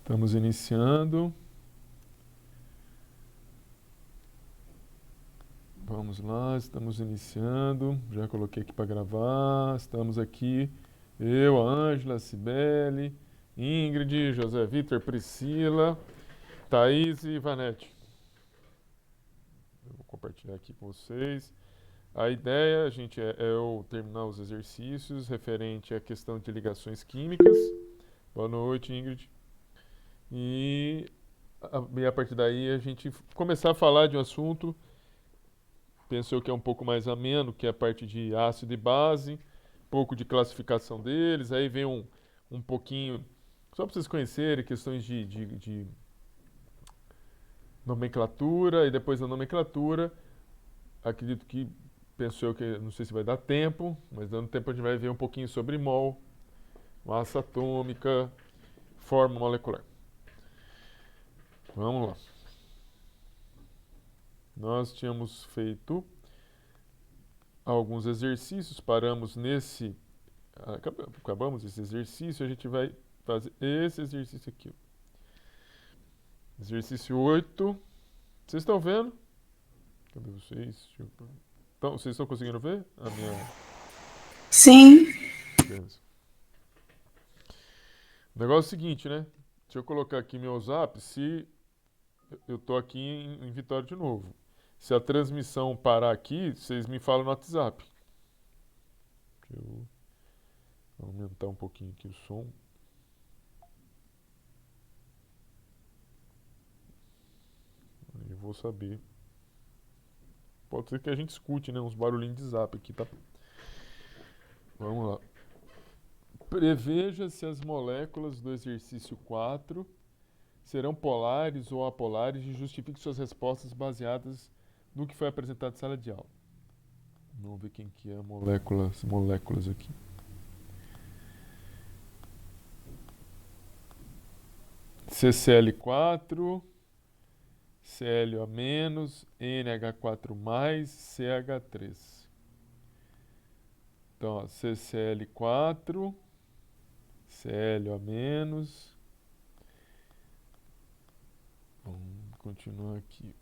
Estamos iniciando. Vamos lá, estamos iniciando. Já coloquei aqui para gravar. Estamos aqui. Eu, a Ângela, a Cibele, Ingrid, José Vitor, Priscila, Thaís e Ivanete. Eu vou compartilhar aqui com vocês. A ideia, gente, é eu terminar os exercícios referente à questão de ligações químicas. Boa noite, Ingrid. E a partir daí a gente começar a falar de um assunto, penso eu que é um pouco mais ameno, que é a parte de ácido e base, um pouco de classificação deles, aí vem um pouquinho, só para vocês conhecerem, questões de nomenclatura, e depois da nomenclatura, acredito que, penso eu que, não sei se vai dar tempo, mas dando tempo a gente vai ver um pouquinho sobre mol, massa atômica, forma molecular. Vamos lá. Nós tínhamos feito alguns exercícios, paramos nesse. Acabamos esse exercício, a gente vai fazer esse exercício aqui. Exercício 8. Vocês estão vendo? Cadê vocês? Então, vocês estão conseguindo ver a minha. Sim, Beleza. O negócio é o seguinte, né? Deixa eu colocar aqui meu zap. Se eu tô aqui em Vitória de novo. Se a transmissão parar aqui, vocês me falam no WhatsApp. Deixa eu aumentar um pouquinho aqui o som. Eu vou saber. Pode ser que a gente escute, né? Uns barulhinhos de zap aqui, tá? Vamos lá. Preveja se as moléculas do exercício 4 serão polares ou apolares e justifique suas respostas baseadas no que foi apresentado em sala de aula. Vamos ver quem que é as moléculas aqui. CCl4, ClO-, NH4+, CH3. Então, ó, CCl4, ClO-, vamos continuar aqui.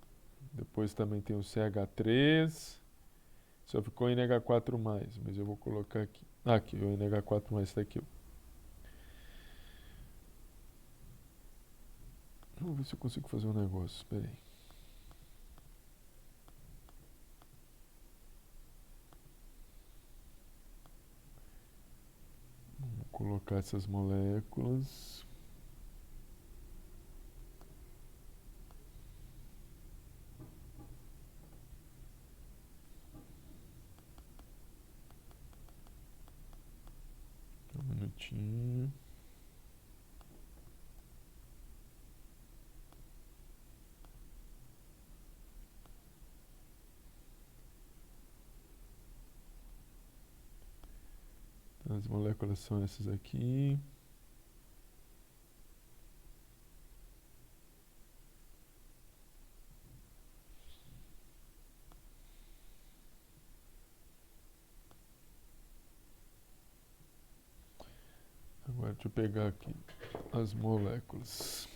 Depois também tem o CH3. Só ficou NH4+, mas eu vou colocar aqui. Aqui, o NH4+, está aqui. Vamos ver se eu consigo fazer um negócio. Espera aí. Vou colocar essas moléculas. Um minutinho. Então, as moléculas são essas aqui. Agora deixa eu pegar aqui as moléculas.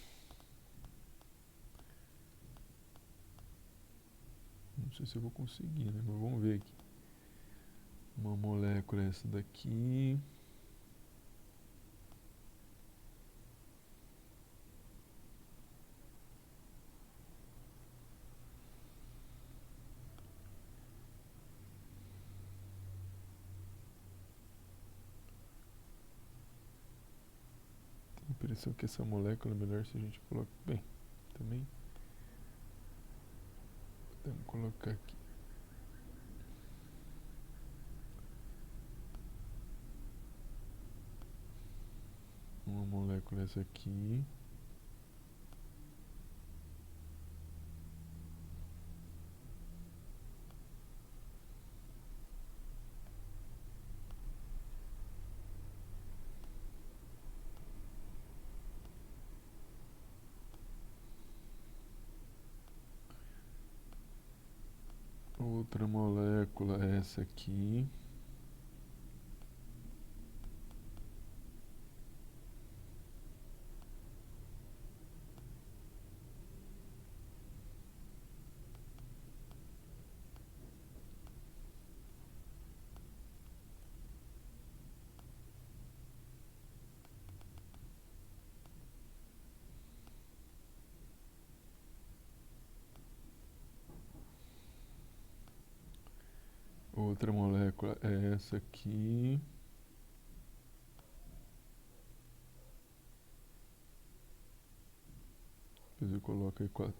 Não sei se eu vou conseguir, né? Mas vamos ver aqui. Uma molécula é essa daqui. Tenho a impressão que essa molécula é melhor se a gente colocar. Bem, também. Vamos colocar aqui. Uma molécula é essa aqui. Outra molécula é essa aqui. outra molécula é essa aqui. Depois eu coloco aí 4.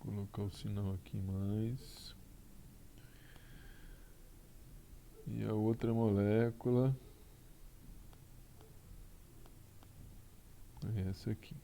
Vou colocar o sinal aqui mais. E a outra molécula é essa aqui.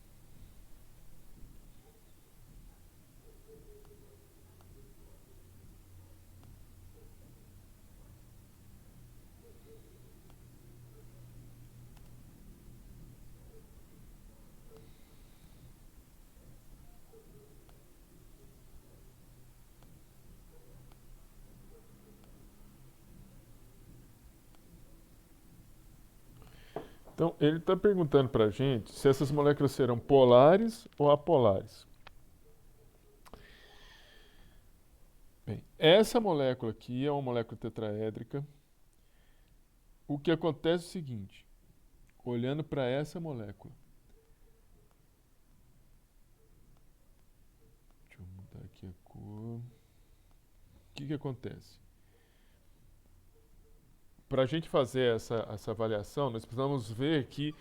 Então, ele está perguntando para a gente se essas moléculas serão polares ou apolares. Bem, essa molécula aqui é uma molécula tetraédrica. O que acontece é o seguinte, olhando para essa molécula. Deixa eu mudar aqui a cor. O que acontece? Para a gente fazer essa avaliação, nós precisamos ver que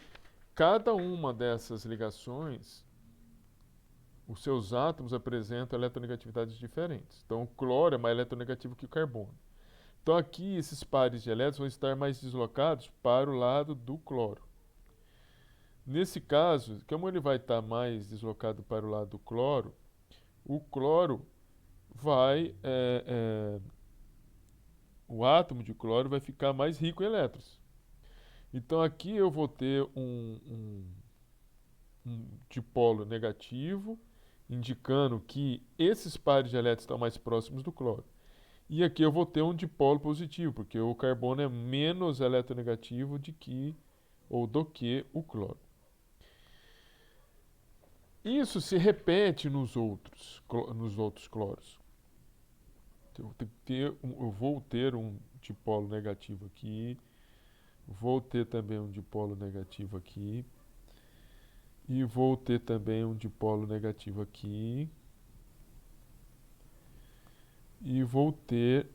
cada uma dessas ligações, os seus átomos apresentam eletronegatividades diferentes. Então, o cloro é mais eletronegativo que o carbono. Então, aqui, esses pares de elétrons vão estar mais deslocados para o lado do cloro. Nesse caso, como ele vai estar mais deslocado para o lado do cloro, o cloro vai... o átomo de cloro vai ficar mais rico em elétrons. Então, aqui eu vou ter um dipolo negativo, indicando que esses pares de elétrons estão mais próximos do cloro. E aqui eu vou ter um dipolo positivo, porque o carbono é menos eletronegativo do que o cloro. Isso se repete nos outros cloros. Eu vou ter um dipolo negativo aqui, vou ter também um dipolo negativo aqui, e vou ter também um dipolo negativo aqui, e vou ter,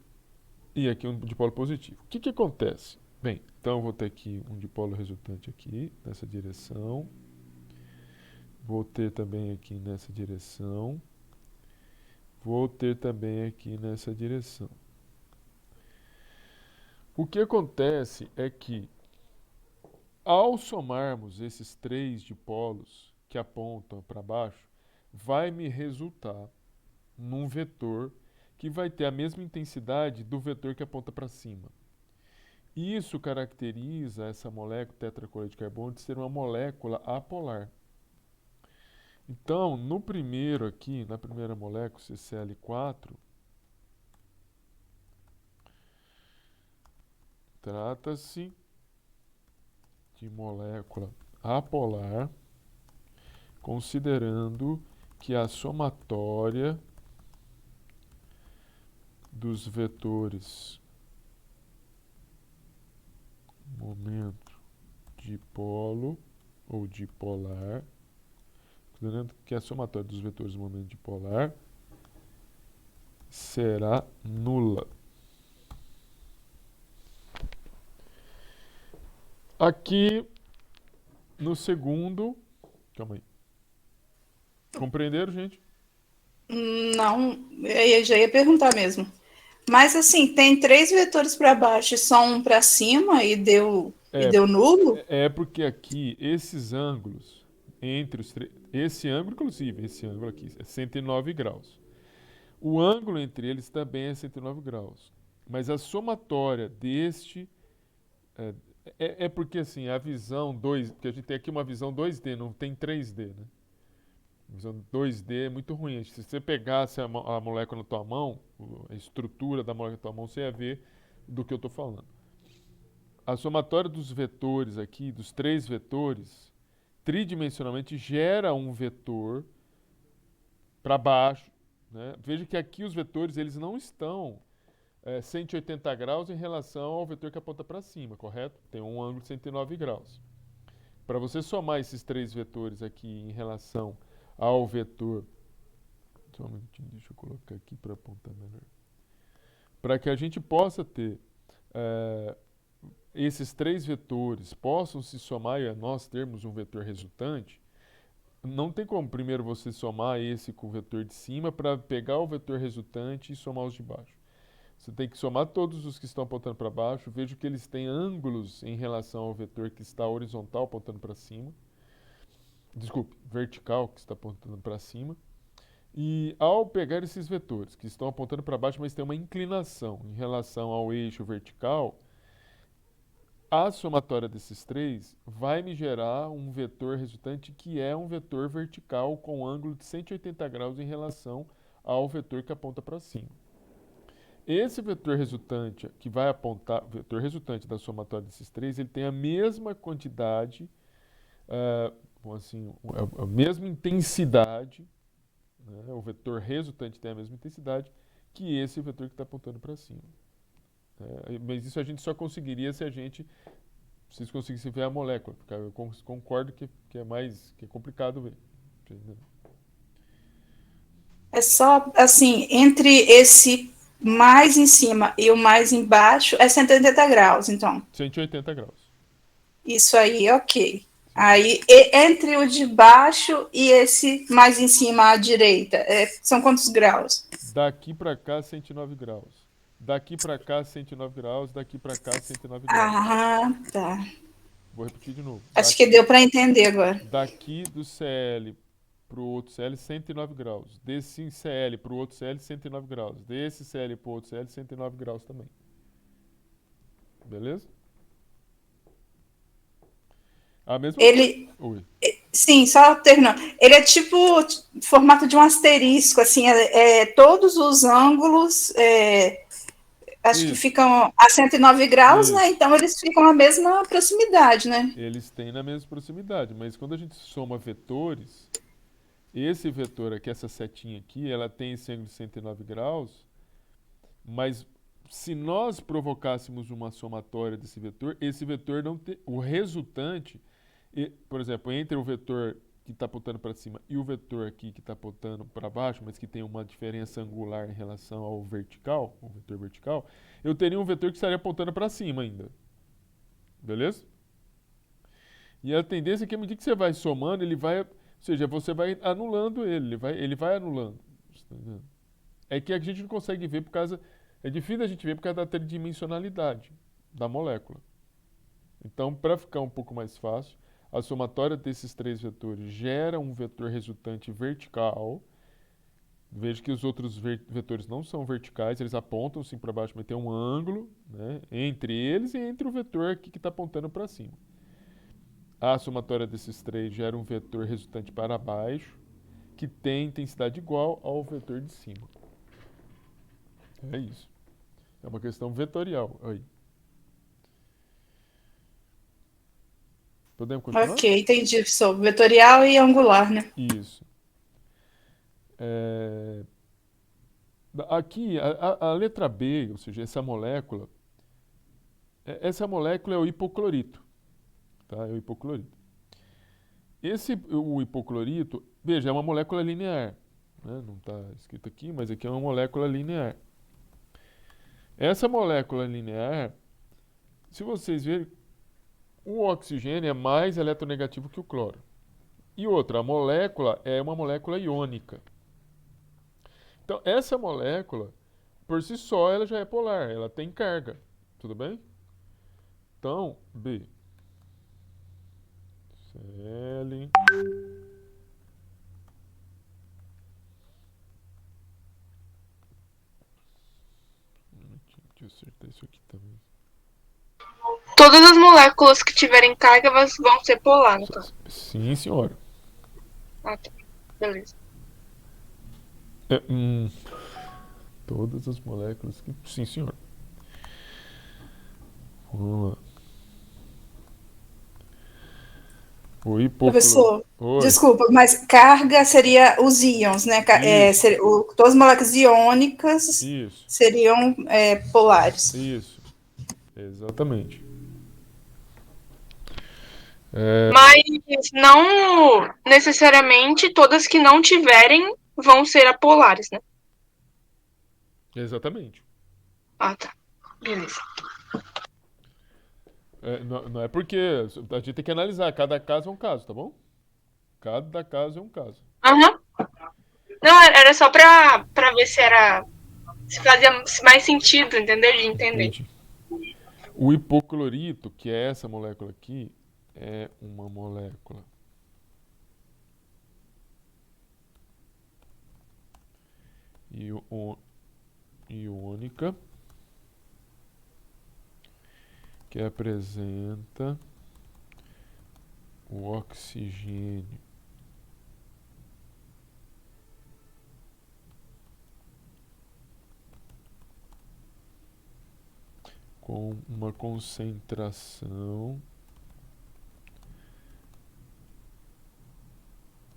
e aqui um dipolo positivo. O que acontece? Bem, então eu vou ter aqui um dipolo resultante aqui, nessa direção, vou ter também aqui nessa direção, vou ter também aqui nessa direção. O que acontece é que, ao somarmos esses 3 dipolos que apontam para baixo, vai me resultar num vetor que vai ter a mesma intensidade do vetor que aponta para cima. Isso caracteriza essa molécula tetracloreto de carbono de ser uma molécula apolar. Então, no primeiro aqui, na primeira molécula, CCl4, trata-se de molécula apolar, considerando que a somatória dos vetores momento dipolo ou dipolar, considerando que a somatória dos vetores momento dipolar será nula. Aqui no segundo, calma aí. Compreenderam, gente? Não, eu já ia perguntar mesmo. Mas assim, tem 3 vetores para baixo e só um para cima e deu nulo? É porque aqui esses ângulos entre os três, esse ângulo inclusive, esse ângulo aqui é 109 graus. O ângulo entre eles também é 109 graus. Mas a somatória deste é porque assim, a visão 2, porque a gente tem aqui uma visão 2D, não tem 3D, né? A visão 2D é muito ruim. Se você pegasse a molécula na tua mão, a estrutura da molécula na tua mão, você ia ver do que eu estou falando. A somatória dos vetores aqui, dos 3 vetores, tridimensionalmente gera um vetor para baixo, né? Veja que aqui os vetores eles não estão 180 graus em relação ao vetor que aponta para cima, correto? Tem um ângulo de 109 graus. Para você somar esses três vetores aqui em relação ao vetor... Só um minutinho, deixa eu colocar aqui para apontar melhor. Para que a gente possa ter esses três vetores possam se somar e nós termos um vetor resultante, não tem como primeiro você somar esse com o vetor de cima para pegar o vetor resultante e somar os de baixo. Você tem que somar todos os que estão apontando para baixo. Veja que eles têm ângulos em relação ao vetor que está horizontal apontando para cima. Desculpe, vertical que está apontando para cima. E ao pegar esses vetores que estão apontando para baixo, mas tem uma inclinação em relação ao eixo vertical, a somatória desses três vai me gerar um vetor resultante que é um vetor vertical com ângulo de 180 graus em relação ao vetor que aponta para cima. Esse vetor resultante que vai apontar, vetor resultante da somatória desses três, ele tem a mesma quantidade, a mesma intensidade, né? O vetor resultante tem a mesma intensidade que esse vetor que está apontando para cima. Mas isso a gente só conseguiria se vocês conseguissem ver a molécula, porque eu concordo que é complicado ver. É só, assim, entre esse mais em cima e o mais embaixo é 180 graus, então. 180 graus. Isso aí, ok. Aí, entre o de baixo e esse mais em cima à direita, são quantos graus? Daqui para cá, 109 graus. Daqui para cá, 109 graus. Daqui para cá, 109 graus. Ah, tá. Vou repetir de novo. Acho que deu para entender agora. Daqui do CL para o outro CL, 109 graus. Desse CL para o outro CL, 109 graus. Desse CL para o outro CL, 109 graus também. Beleza? A mesma Ele... Oi. Sim, só terminando. Ele é tipo formato de um asterisco, assim, todos os ângulos, acho que ficam a 109 graus, né? Então eles ficam à mesma proximidade, né? Eles têm na mesma proximidade, mas quando a gente soma vetores, esse vetor aqui, essa setinha aqui, ela tem esse ângulo de 109 graus, mas se nós provocássemos uma somatória desse vetor, esse vetor não tem... O resultante, por exemplo, entre o vetor que está apontando para cima e o vetor aqui que está apontando para baixo, mas que tem uma diferença angular em relação ao vertical, o vetor vertical, eu teria um vetor que estaria apontando para cima ainda. Beleza? E a tendência é que à medida que você vai somando, ele vai... Ou seja, você vai anulando ele vai anulando. É que a gente não consegue ver por causa... É difícil a gente ver por causa da tridimensionalidade da molécula. Então, para ficar um pouco mais fácil, a somatória desses três vetores gera um vetor resultante vertical. Veja que os outros vetores não são verticais, eles apontam sim para baixo, mas tem um ângulo, né, entre eles e entre o vetor aqui que está apontando para cima. A somatória desses três gera um vetor resultante para baixo, que tem intensidade igual ao vetor de cima. É isso. É uma questão vetorial. Aí. Podemos continuar? Ok, entendi. Sou vetorial e angular, né? Isso. Aqui, a letra B, ou seja, essa molécula é o hipoclorito. Tá? É o hipoclorito. O hipoclorito, veja, é uma molécula linear. Né? Não está escrito aqui, mas aqui é uma molécula linear. Essa molécula linear, se vocês verem, o oxigênio é mais eletronegativo que o cloro. E outra, a molécula é uma molécula iônica. Então, essa molécula, por si só, ela já é polar, ela tem carga. Tudo bem? Então, B. Cl. Deixa eu acertar isso aqui também. Todas as moléculas que tiverem carga vão ser polar, então. Sim, senhora. Ah, tá. Beleza. Todas as moléculas que... Sim, senhor. Vamos lá. O hipoclorito. Professor, Oi. desculpa, mas carga seria os íons, né? Isso, Todas as moléculas iônicas isso, seriam polares. isso. Exatamente. É, Mas não necessariamente todas que não tiverem vão ser apolares, né? exatamente. Ah, tá. Beleza. Não é porque a gente tem que analisar. Cada caso é um caso, tá bom? Cada caso é um caso. Aham. Não, era só pra ver se fazia mais sentido, entendeu? De entender. Entendi. O hipoclorito, que é essa molécula aqui, é uma molécula iônica que apresenta o oxigênio com uma concentração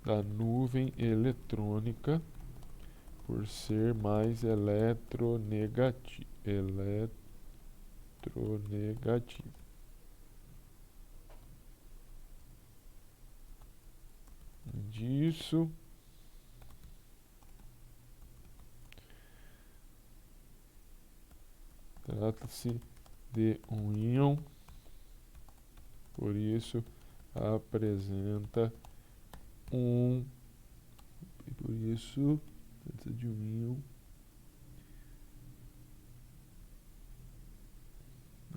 da nuvem eletrônica por ser mais eletronegativa. Disso trata-se de um íon, por isso apresenta um. Por isso trata-se de um íon.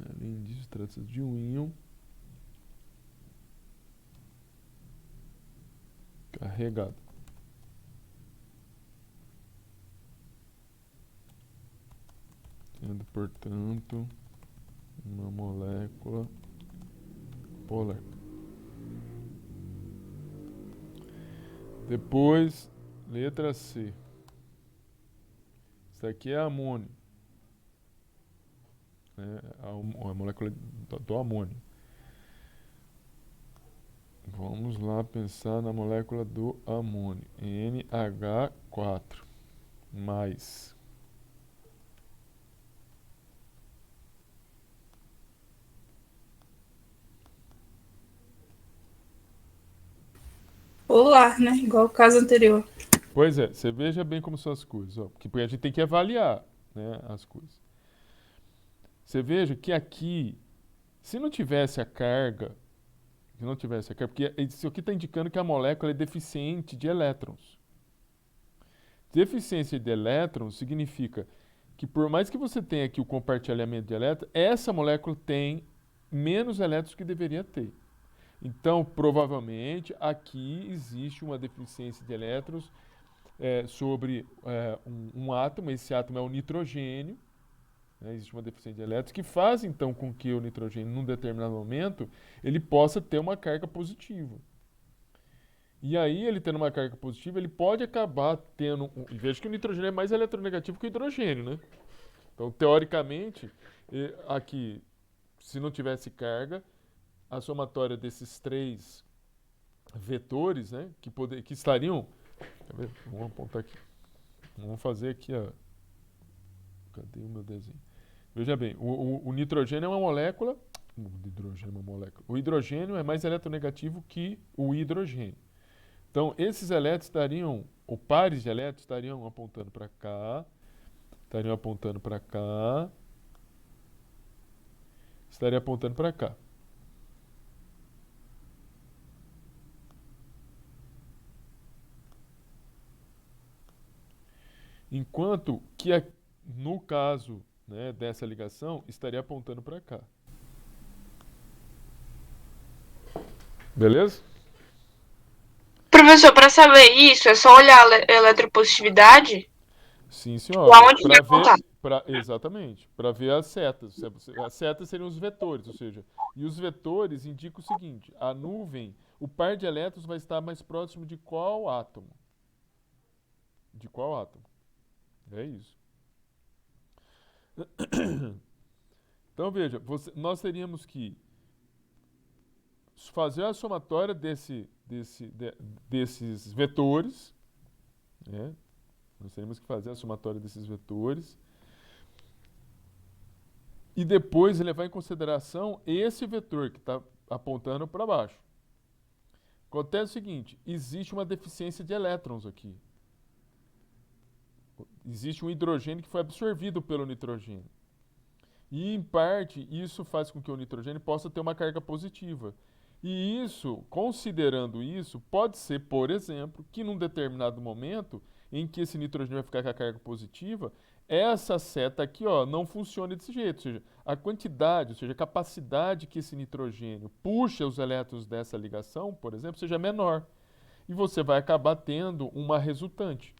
Além disso, trata-se de um íon carregado. Sendo, portanto, uma molécula polar. Depois, letra C. Isso aqui é amônio. Né? A molécula do amônio. Vamos lá pensar na molécula do amônio. NH4 mais. Polar, né? Igual o caso anterior. Pois é, você veja bem como são as coisas. Ó, porque a gente tem que avaliar, né, as coisas. Você veja que aqui, se não tivesse a carga, porque isso aqui está indicando que a molécula é deficiente de elétrons. Deficiência de elétrons significa que por mais que você tenha aqui o compartilhamento de elétrons, essa molécula tem menos elétrons que deveria ter. Então, provavelmente, aqui existe uma deficiência de elétrons sobre um átomo. Esse átomo é o nitrogênio. Né? Existe uma deficiência de elétrons que faz, então, com que o nitrogênio, num determinado momento, ele possa ter uma carga positiva. E aí, ele tendo uma carga positiva, ele pode acabar tendo. Veja que o nitrogênio é mais eletronegativo que o hidrogênio, né? Então, teoricamente, aqui, se não tivesse carga, a somatória desses três vetores, né, que estariam. Quer ver? Vamos apontar aqui. Vamos fazer aqui a. Cadê o meu desenho? Veja bem, o nitrogênio é uma molécula. O hidrogênio é uma molécula. O hidrogênio é mais eletronegativo que o hidrogênio. Então, esses elétrons estariam, ou pares de elétrons, estariam apontando para cá, estariam apontando para cá, estaria apontando para cá. Enquanto que, no caso, né, dessa ligação, estaria apontando para cá. Beleza? Professor, para saber isso, é só olhar a eletropositividade? Sim, Tipo, senhora. aonde vai apontar? Exatamente. Para ver as setas. As setas seriam os vetores, ou seja, e os vetores indicam o seguinte: a nuvem, o par de elétrons vai estar mais próximo de qual átomo? De qual átomo? É isso. Então veja, nós teríamos que fazer a somatória desses vetores, né? Nós teremos que fazer a somatória desses vetores e depois levar em consideração esse vetor que está apontando para baixo. Acontece o seguinte, existe uma deficiência de elétrons aqui. Existe um hidrogênio que foi absorvido pelo nitrogênio. E, em parte, isso faz com que o nitrogênio possa ter uma carga positiva. E isso, considerando isso, pode ser, por exemplo, que num determinado momento em que esse nitrogênio vai ficar com a carga positiva, essa seta aqui, ó, não funcione desse jeito. Ou seja, a quantidade, ou seja, a capacidade que esse nitrogênio puxa os elétrons dessa ligação, por exemplo, seja menor. E você vai acabar tendo uma resultante.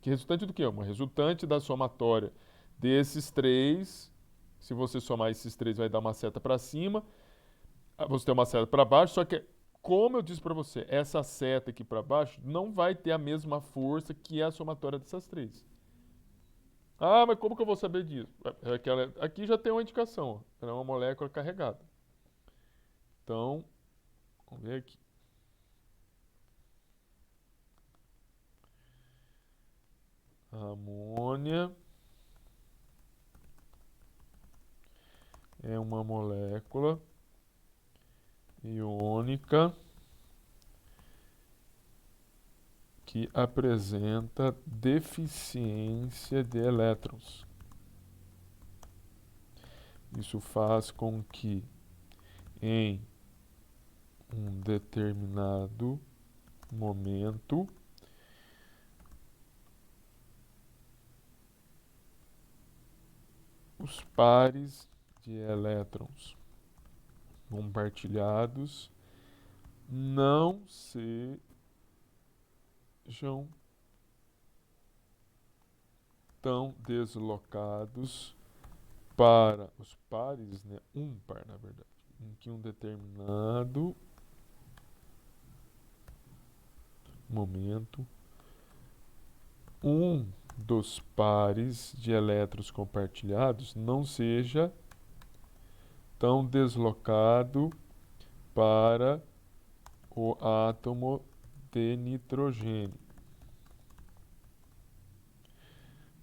Que resultante do quê? Uma resultante da somatória desses três. Se você somar esses três, vai dar uma seta para cima. Você tem uma seta para baixo, só que, como eu disse para você, essa seta aqui para baixo não vai ter a mesma força que a somatória dessas três. Ah, mas como que eu vou saber disso? Aqui já tem uma indicação, ó. É uma molécula carregada. Então, vamos ver aqui. A amônia é uma molécula iônica que apresenta deficiência de elétrons. Isso faz com que em um determinado momento os pares de elétrons compartilhados não sejam tão deslocados para os pares, né? Um par, na verdade, em que um determinado momento um dos pares de elétrons compartilhados não seja tão deslocado para o átomo de nitrogênio,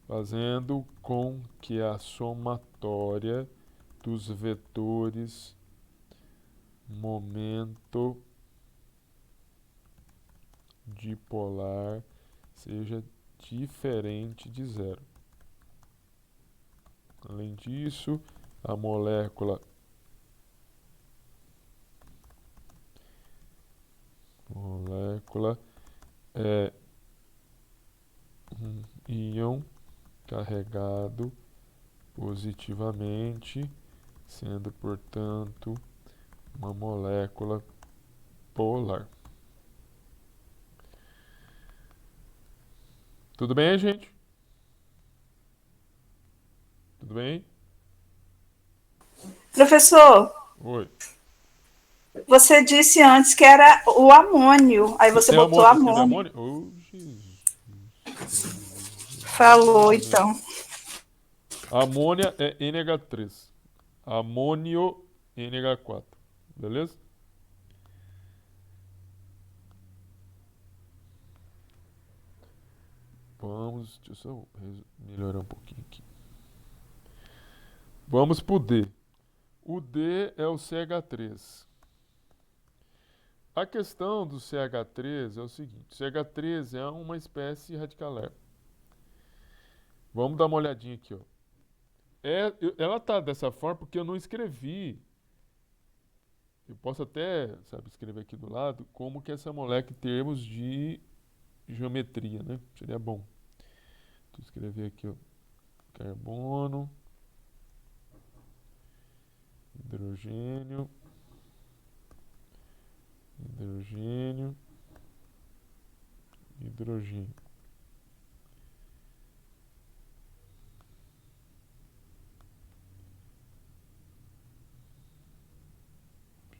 fazendo com que a somatória dos vetores momento dipolar seja diferente de zero. Além disso, a molécula é um íon carregado positivamente, sendo, portanto, uma molécula polar. Tudo bem, gente? Tudo bem? Professor, Oi. você disse antes que era o amônio, aí você botou amônio. Oh, Jesus. Falou, então. Amônia é NH3. Amônio NH4. Beleza? Deixa eu só melhorar um pouquinho aqui. Vamos pro D. O D é o CH3. A questão do CH3 é o seguinte: CH3 é uma espécie radicalar. Vamos dar uma olhadinha aqui, ó. Ela tá dessa forma porque eu não escrevi. Eu posso até, escrever aqui do lado como que essa molécula em termos de geometria, né? Seria bom. Vou escrever aqui, ó. Carbono, hidrogênio, hidrogênio, hidrogênio.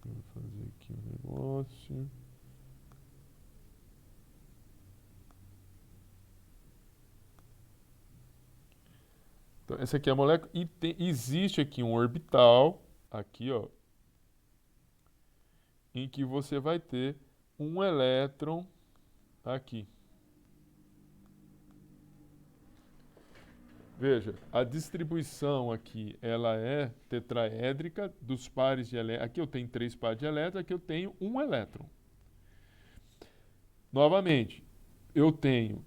Deixa eu fazer aqui um negócio. Então, essa aqui é a molécula e existe aqui um orbital, aqui, ó. em que você vai ter um elétron aqui. Veja, a distribuição aqui, ela é tetraédrica dos pares de elétrons. Aqui eu tenho 3 pares de elétrons, aqui eu tenho um elétron. Novamente, eu tenho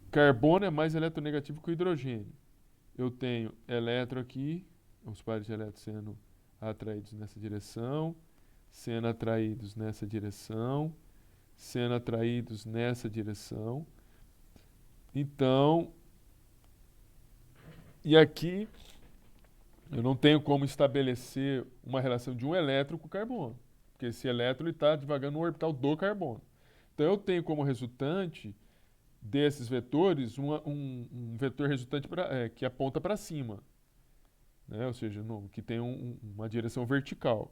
carbono é mais eletronegativo que o hidrogênio. Eu tenho elétron aqui, os pares de elétrons sendo atraídos nessa direção, sendo atraídos nessa direção, sendo atraídos nessa direção. Então, e aqui eu não tenho como estabelecer uma relação de um elétron com o carbono, porque esse elétron está divagando no orbital do carbono. Então eu tenho como resultante desses vetores um vetor resultante que aponta para cima, né? Ou seja, que tem uma direção vertical.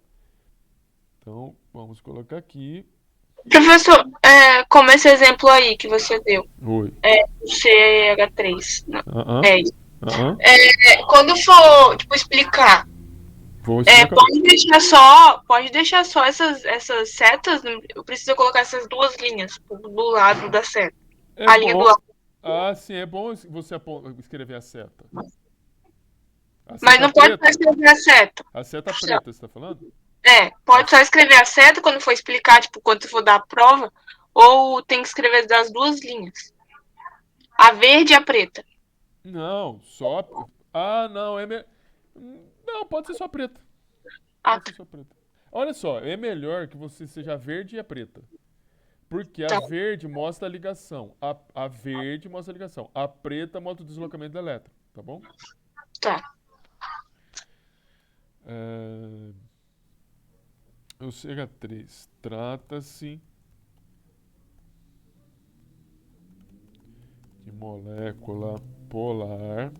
Então vamos colocar aqui. Professor, como esse exemplo aí que você deu, Oi. o CH3, não, Aham. é isso. Aham. Quando for, tipo, explicar, Vou explicar. pode deixar só essas setas, eu preciso colocar essas duas linhas do lado da seta. É A linha do bom. lado. Ah, sim, é bom você escrever a seta. A Mas seta não pode só preta. escrever a seta. A seta preta, você está falando? Pode só escrever a seta quando for explicar, tipo, quando for dar a prova, ou tem que escrever das duas linhas. A verde e a preta. Não, só. Ah, não, não, pode ser só preta. Ah, Pode ser só preta. Olha só, é melhor que você seja a verde e a preta. Porque a tá. verde mostra a ligação. A verde mostra a ligação. A preta mostra o deslocamento do elétron. Tá bom? Tá. O CH3 trata-se de molécula polar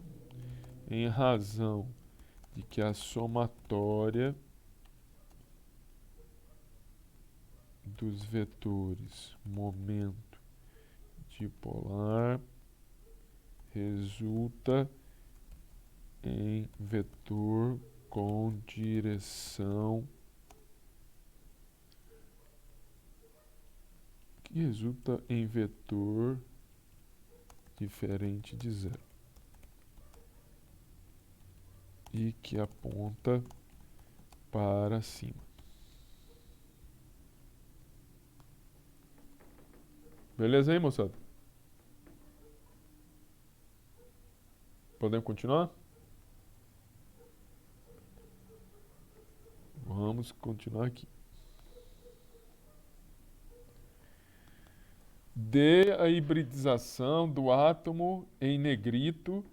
em razão de que a somatória dos vetores momento dipolar resulta em vetor com direção que resulta em vetor diferente de zero e que aponta para cima. Beleza aí, moçada? Podemos continuar? Vamos continuar aqui. Dê a hibridização do átomo em negrito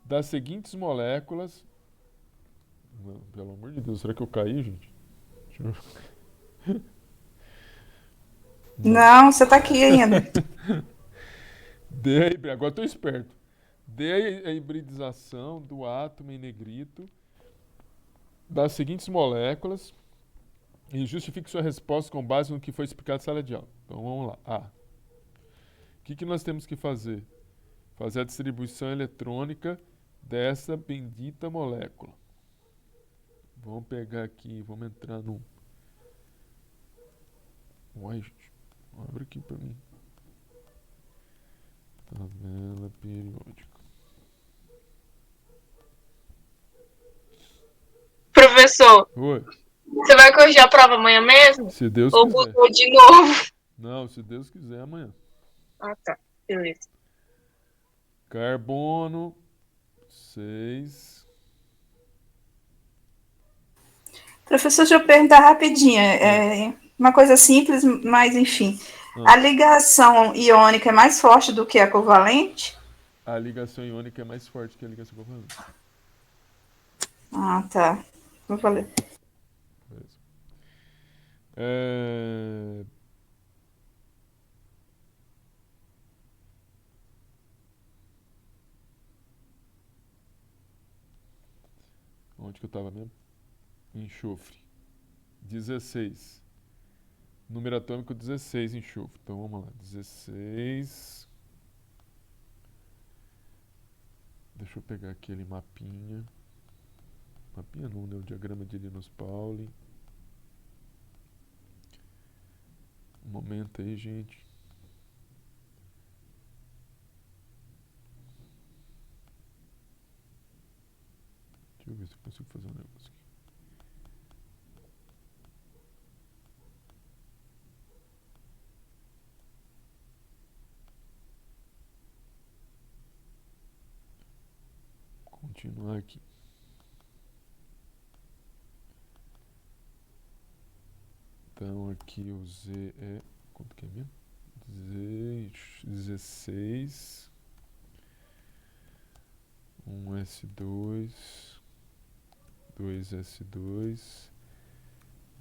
das seguintes moléculas. Pelo amor de Deus, será que eu caí, gente? Não, você está aqui ainda. Agora estou esperto. Dê a hibridização do átomo em negrito das seguintes moléculas e justifique sua resposta com base no que foi explicado na sala de aula. Então vamos lá. A. O que nós temos que fazer? Fazer a distribuição eletrônica dessa bendita molécula. Vamos pegar aqui, vamos entrar no... Uai, gente, abre aqui para mim. Tabela periódica. Professor, Oi. você vai corrigir a prova amanhã mesmo? Se Deus Ou quiser. mudou de novo? Não, se Deus quiser, amanhã. Ah, tá. Beleza. Carbono 6. Professor, deixa eu perguntar rapidinho. Uma coisa simples, mas enfim. A ligação iônica é mais forte do que a covalente? A ligação iônica é mais forte que a ligação covalente. Ah, tá. Vou falar. Beleza. Onde que eu estava mesmo? Enxofre. 16. Número atômico 16, enxofre. Então vamos lá. 16. Deixa eu pegar aquele mapinha. Mapinha não, né? O diagrama de Linus Pauling. Um momento aí, gente. Deixa eu ver se eu consigo fazer um negócio aqui. Continuar aqui. Então aqui o Z é... Quanto que é mesmo? Z, 16. 1S2. 2S2.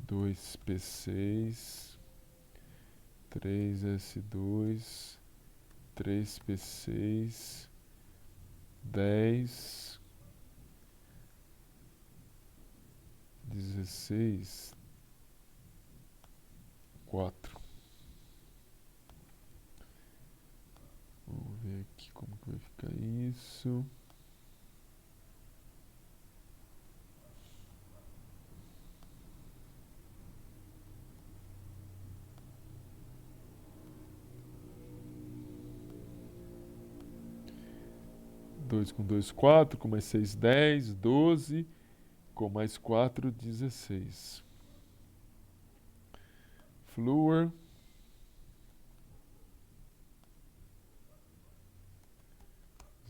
2P6. 3S2. 3P6. 10. 16. 4. Vamos ver aqui como que vai ficar isso. Dois com 2, 4, com mais 6, 10, 12, com mais 4, 16. Fluor.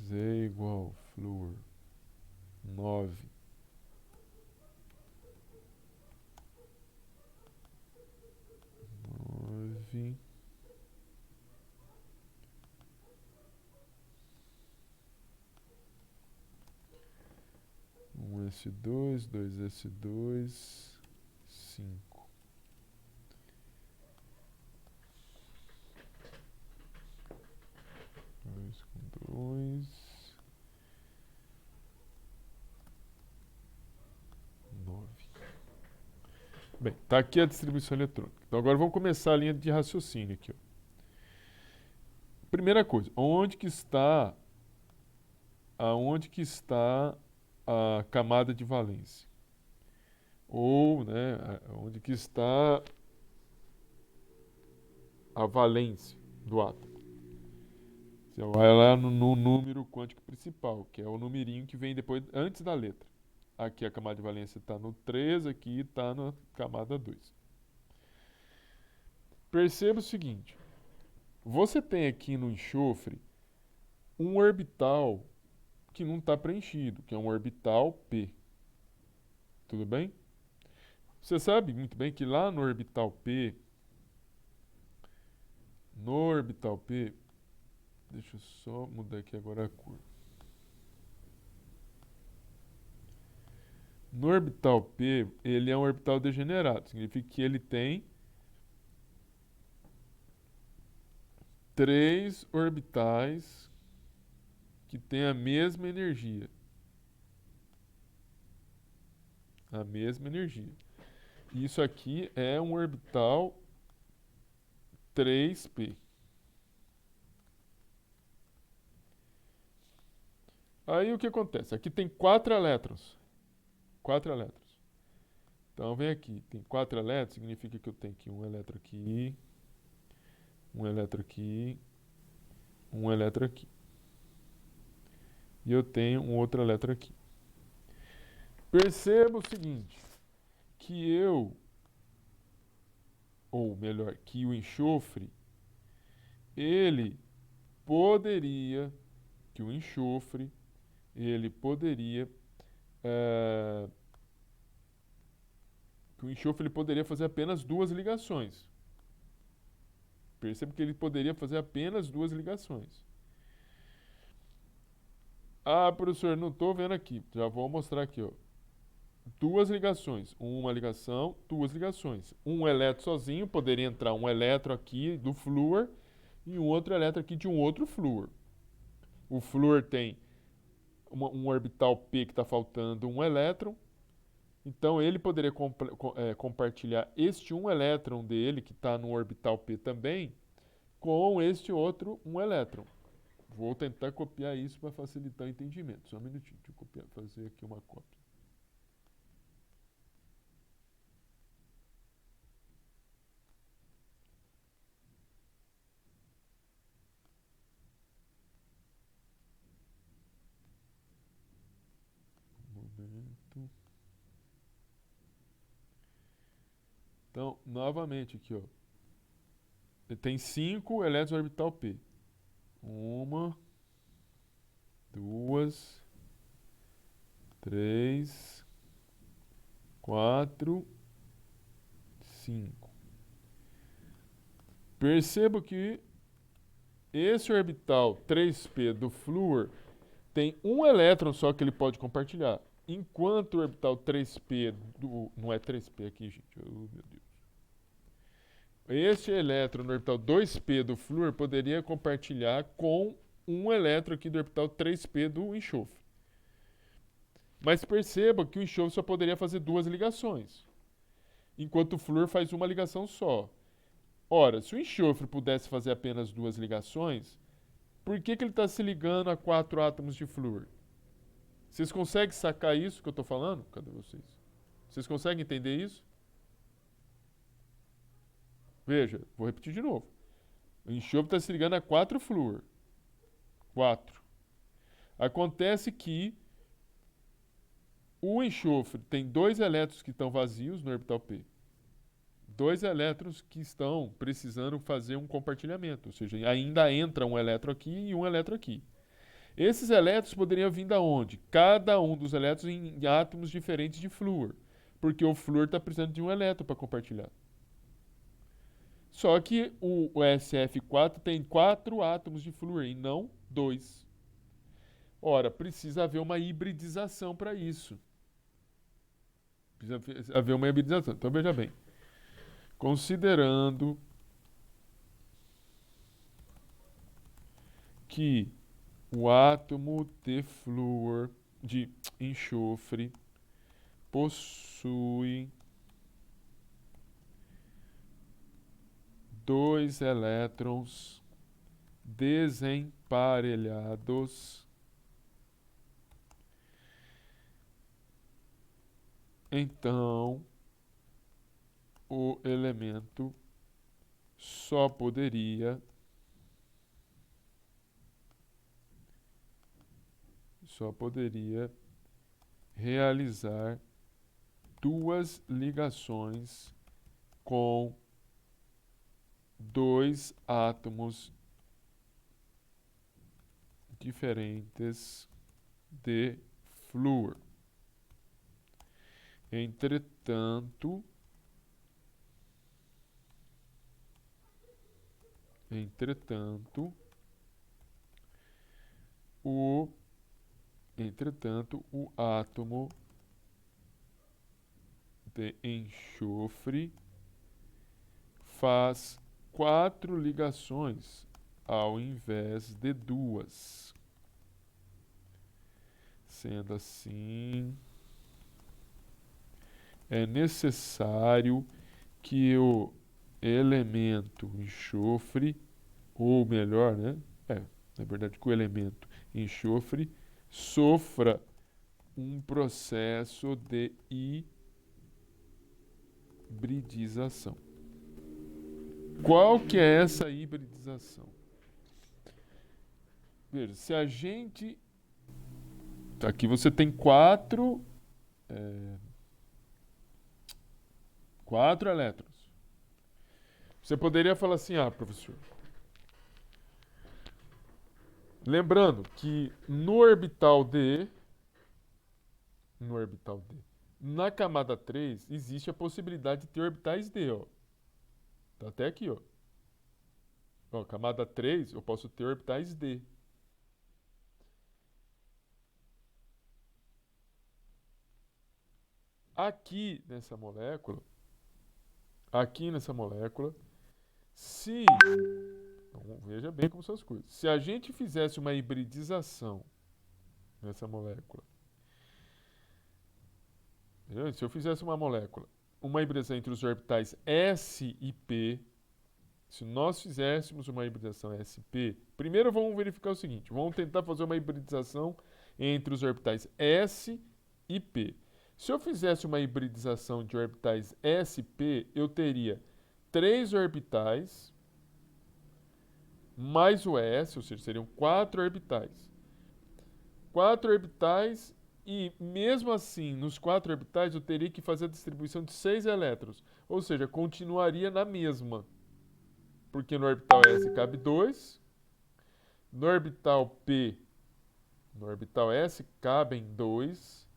Z igual fluor 9. 9. Um S2, 2S2, 5. Dois com 2. 9. Bem, tá aqui a distribuição eletrônica. Então agora vamos começar a linha de raciocínio aqui, ó. Primeira coisa, aonde que está a camada de valência? Ou, né, onde que está a valência do átomo? Você vai lá no número quântico principal, que é o numerinho que vem depois, antes da letra. Aqui a camada de valência está no 3, aqui está na camada 2. Perceba o seguinte, você tem aqui no enxofre um orbital que não está preenchido, que é um orbital P. Tudo bem? Você sabe muito bem que lá no orbital P, deixa eu só mudar aqui agora a cor. No orbital P, ele é um orbital degenerado. Significa que ele tem 3 orbitais que têm a mesma energia. A mesma energia. Isso aqui é um orbital 3P. Aí o que acontece? Aqui tem 4 elétrons. 4 elétrons. Então vem aqui, tem 4 elétrons, significa que eu tenho aqui um elétron aqui, um elétron aqui, um elétron aqui. E eu tenho um outro elétron aqui. Perceba o seguinte, que que o enxofre, ele poderia fazer apenas 2 ligações. Perceba que ele poderia fazer apenas 2 ligações. Ah, professor, não estou vendo aqui. Já vou mostrar aqui, ó. 2 ligações. Uma ligação, 2 ligações. Um elétron sozinho, poderia entrar um elétron aqui do flúor e um outro elétron aqui de um outro flúor. O flúor tem um orbital P que está faltando um elétron. Então ele poderia compartilhar este um elétron dele, que está no orbital P também, com este outro um elétron. Vou tentar copiar isso para facilitar o entendimento. Só um minutinho, deixa eu fazer aqui uma cópia. Então, novamente aqui, ó. Ele tem 5 elétrons no orbital P. 1, 2, 3, 4, 5. Perceba que esse orbital 3p do flúor tem um elétron só que ele pode compartilhar. Enquanto o orbital 3p do... Não é 3p aqui, gente. Oh, meu Deus. Este elétron no orbital 2p do flúor poderia compartilhar com um elétron aqui do orbital 3p do enxofre. Mas perceba que o enxofre só poderia fazer 2 ligações, enquanto o flúor faz uma ligação só. Ora, se o enxofre pudesse fazer apenas 2 ligações, por que ele está se ligando a 4 átomos de flúor? Vocês conseguem sacar isso que eu estou falando? Cadê vocês? Vocês conseguem entender isso? Veja, vou repetir de novo. O enxofre está se ligando a 4 flúor. 4. Acontece que o enxofre tem 2 elétrons que estão vazios no orbital P. 2 elétrons que estão precisando fazer um compartilhamento. Ou seja, ainda entra um elétron aqui e um elétron aqui. Esses elétrons poderiam vir da onde? Cada um dos elétrons em átomos diferentes de flúor. Porque o flúor está precisando de um elétron para compartilhar. Só que o SF4 tem 4 átomos de flúor e não 2. Ora, precisa haver uma hibridização para isso. Precisa haver uma hibridização. Então, veja bem. Considerando que o átomo de flúor, de enxofre, possui 2 elétrons desemparelhados, então o elemento só poderia realizar 2 ligações com 2 átomos diferentes de flúor. Entretanto, o átomo de enxofre faz 4 ligações ao invés de 2. Sendo assim, é necessário que o elemento enxofre, ou melhor, né? Na verdade, que o elemento enxofre sofra um processo de hibridização. Qual que é essa hibridização? Veja, se a gente... Aqui você tem 4 elétrons. Você poderia falar assim, professor, lembrando que no orbital D, na camada 3, existe a possibilidade de ter orbitais D, ó. Tá até aqui, ó. Ó, camada 3, eu posso ter orbitais D. Aqui nessa molécula, se... Então, veja bem como são as coisas. Se a gente fizesse uma hibridização nessa molécula, se eu fizesse uma hibridação entre os orbitais S e P, se nós fizéssemos uma hibridação SP, primeiro vamos verificar o seguinte, vamos tentar fazer uma hibridização entre os orbitais S e P. Se eu fizesse uma hibridização de orbitais SP, eu teria 3 orbitais mais o S, ou seja, seriam 4 orbitais. 4 orbitais E mesmo assim, nos 4 orbitais, eu teria que fazer a distribuição de 6 elétrons. Ou seja, continuaria na mesma. Porque no orbital S cabe 2, no orbital P, no orbital S cabem 2,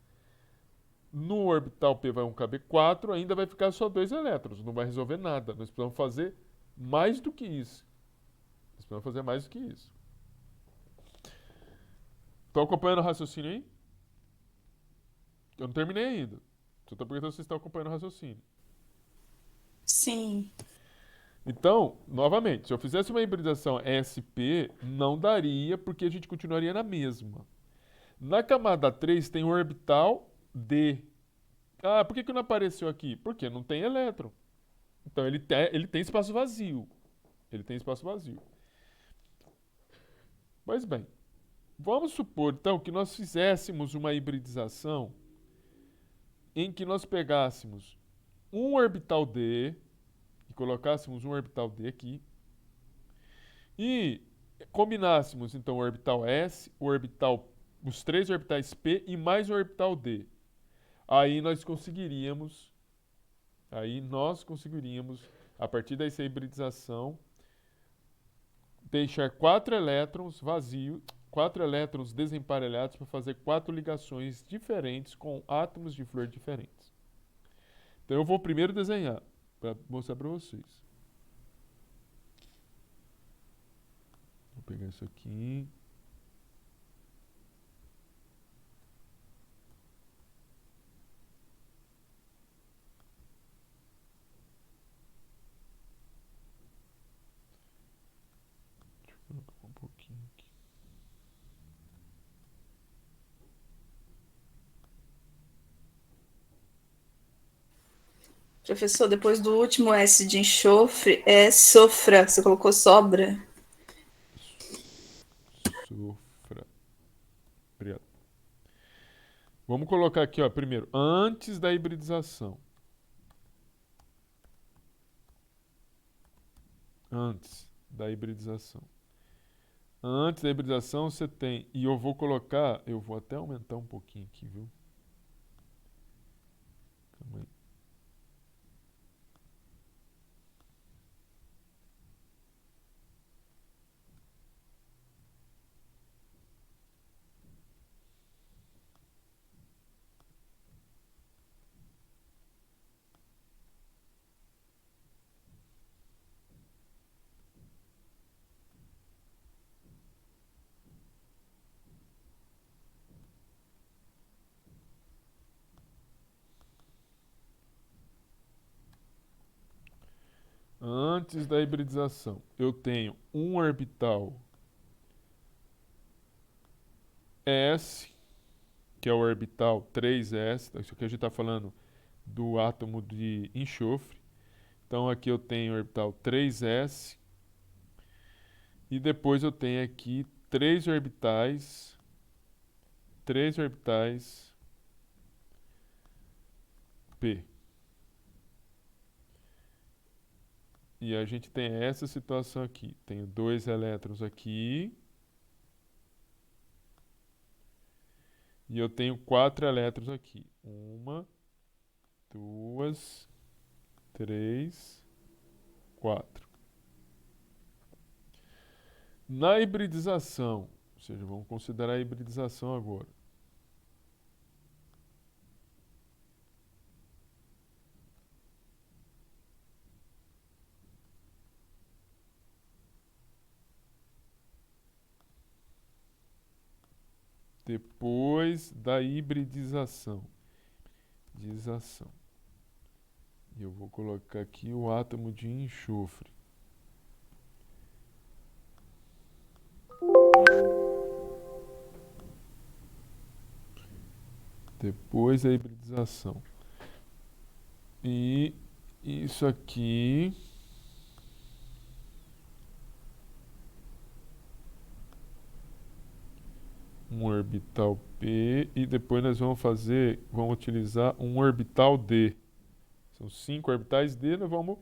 no orbital P vai caber 4, ainda vai ficar só 2 elétrons, não vai resolver nada. Nós precisamos fazer mais do que isso. Nós precisamos fazer mais do que isso. Estão acompanhando o raciocínio aí? Eu não terminei ainda. Só estou perguntando se vocês estão acompanhando o raciocínio. Sim. Então, novamente, se eu fizesse uma hibridização SP, não daria, porque a gente continuaria na mesma. Na camada 3 tem o orbital D. Ah, por que não apareceu aqui? Porque não tem elétron. Então ele tem espaço vazio. Ele tem espaço vazio. Pois bem, vamos supor então que nós fizéssemos uma hibridização em que nós pegássemos um orbital D e colocássemos um orbital D aqui e combinássemos então o orbital S, os 3 orbitais P e mais o orbital D. Aí nós conseguiríamos, a partir dessa hibridização, deixar 4 elétrons vazios, 4 elétrons desemparelhados para fazer 4 ligações diferentes com átomos de flor diferentes. Então eu vou primeiro desenhar para mostrar para vocês. Vou pegar isso aqui. Um pouquinho aqui. Professor, depois do último S de enxofre, é sofra. Você colocou sobra? Sofra. Obrigado. Vamos colocar aqui, ó, primeiro, antes da hibridização. Antes da hibridização. Antes da hibridização você tem, e eu vou até aumentar um pouquinho aqui, viu? Calma aí. Antes da hibridização, eu tenho um orbital S, que é o orbital 3s. Isso aqui a gente está falando do átomo de enxofre. Então aqui eu tenho o orbital 3s. E depois eu tenho aqui 3 orbitais P. E a gente tem essa situação aqui. Tenho 2 elétrons aqui. E eu tenho 4 elétrons aqui. 1, 2, 3, 4. Na hibridização, ou seja, vamos considerar a hibridização agora. Depois da hibridização. E eu vou colocar aqui o átomo de enxofre. Depois da hibridização. E isso aqui um orbital P e depois nós vamos utilizar um orbital D. São 5 orbitais D, nós vamos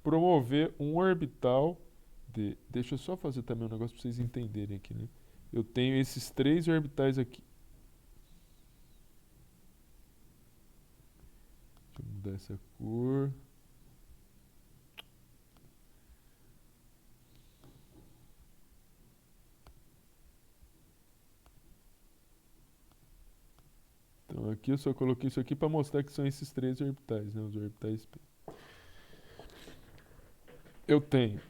promover um orbital D. Deixa eu só fazer também um negócio para vocês entenderem aqui, né? Eu tenho esses 3 orbitais aqui. Deixa eu mudar essa cor. Então aqui eu só coloquei isso aqui para mostrar que são esses três orbitais, né? Os orbitais P. Eu tenho,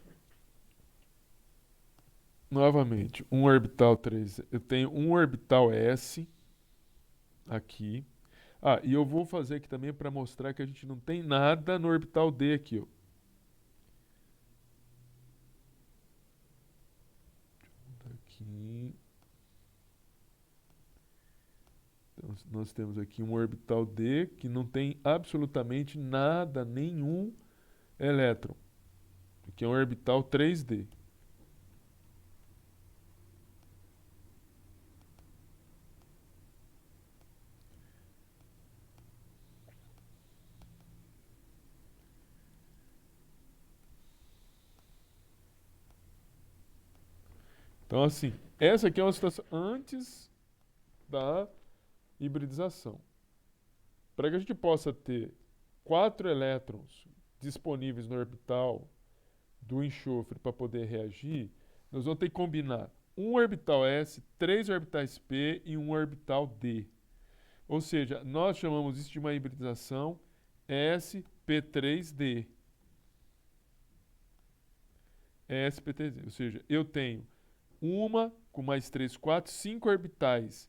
novamente, um orbital 3. Eu tenho um orbital S aqui. Ah, e eu vou fazer aqui também para mostrar que a gente não tem nada no orbital D aqui, ó. Aqui. Então, nós temos aqui um orbital D que não tem absolutamente nada, nenhum elétron. Aqui é um orbital 3D. Então, assim, essa aqui é uma situação antes da hibridização. Para que a gente possa ter 4 elétrons disponíveis no orbital do enxofre para poder reagir, nós vamos ter que combinar um orbital S, 3 orbitais P e um orbital D. Ou seja, nós chamamos isso de uma hibridização sp3d. sp3d. Ou seja, eu tenho uma com mais 3, 4, 5 orbitais,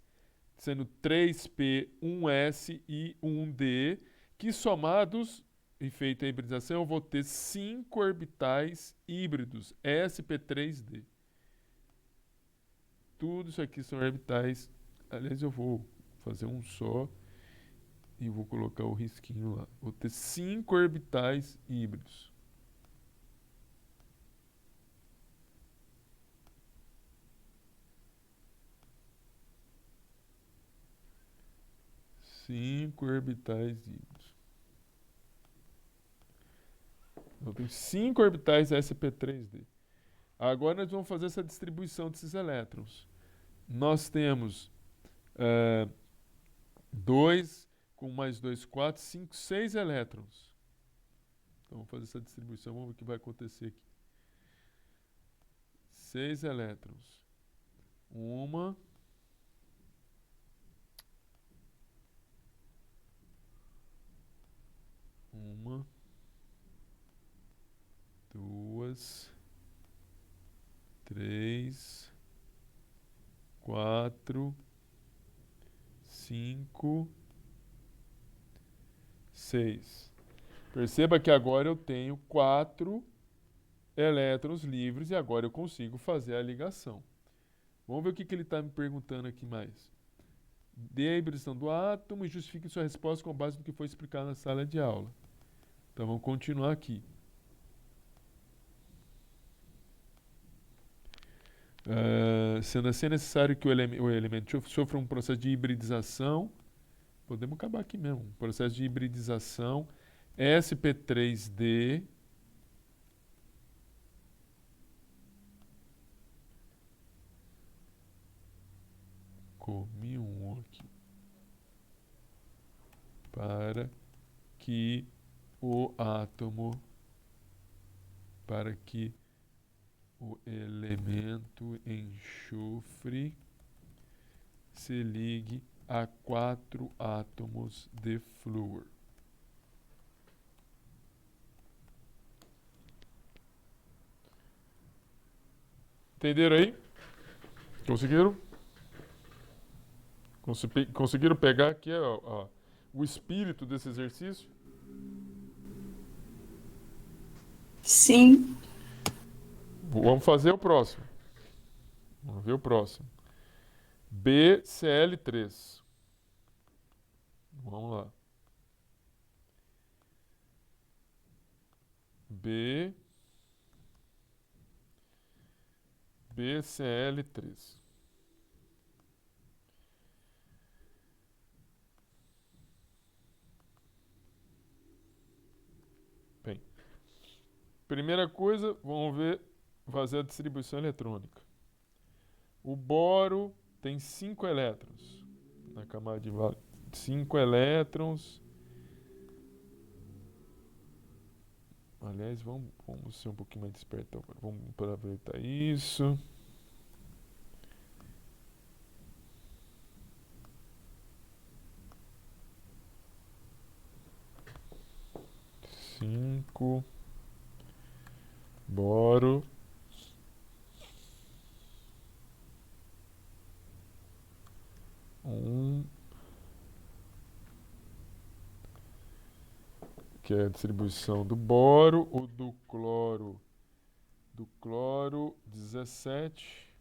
sendo 3p, 1s e 1d, que somados, e feita a hibridização, eu vou ter 5 orbitais híbridos, sp3d. Tudo isso aqui são orbitais. Aliás, eu vou fazer um só e vou colocar o risquinho lá. Vou ter 5 orbitais híbridos. Cinco orbitais híbridos. Eu tenho 5 orbitais sp3d. Agora nós vamos fazer essa distribuição desses elétrons. Nós temos 2 com mais 2, 4, 5, 6 elétrons. Então vamos fazer essa distribuição, vamos ver o que vai acontecer aqui. 6 elétrons. Uma. Uma. Duas. 3. 4. 5. 6. Perceba que agora eu tenho 4 elétrons livres e agora eu consigo fazer a ligação. Vamos ver o que ele está me perguntando aqui mais. Dê a hibridação do átomo e justifique sua resposta com base no que foi explicado na sala de aula. Então vamos continuar aqui. Sendo assim, é necessário que o elemento sofra um processo de hibridização. Podemos acabar aqui mesmo. Um processo de hibridização sp3d comi um aqui para que o átomo, para que o elemento enxofre se ligue a 4 átomos de flúor. Entenderam aí? Conseguiram? Conseguiram pegar aqui o espírito desse exercício? Sim. Vamos fazer o próximo. Vamos ver o próximo. BCl3. Vamos lá. BCl3. Bem, primeira coisa, vamos ver, fazer a distribuição eletrônica. O boro tem 5 elétrons na camada de valência. 5 elétrons Aliás, vamos ser um pouquinho mais desperto agora. Vamos aproveitar isso. Cinco. Boro. Que é a distribuição do boro, o do cloro. Do cloro 17.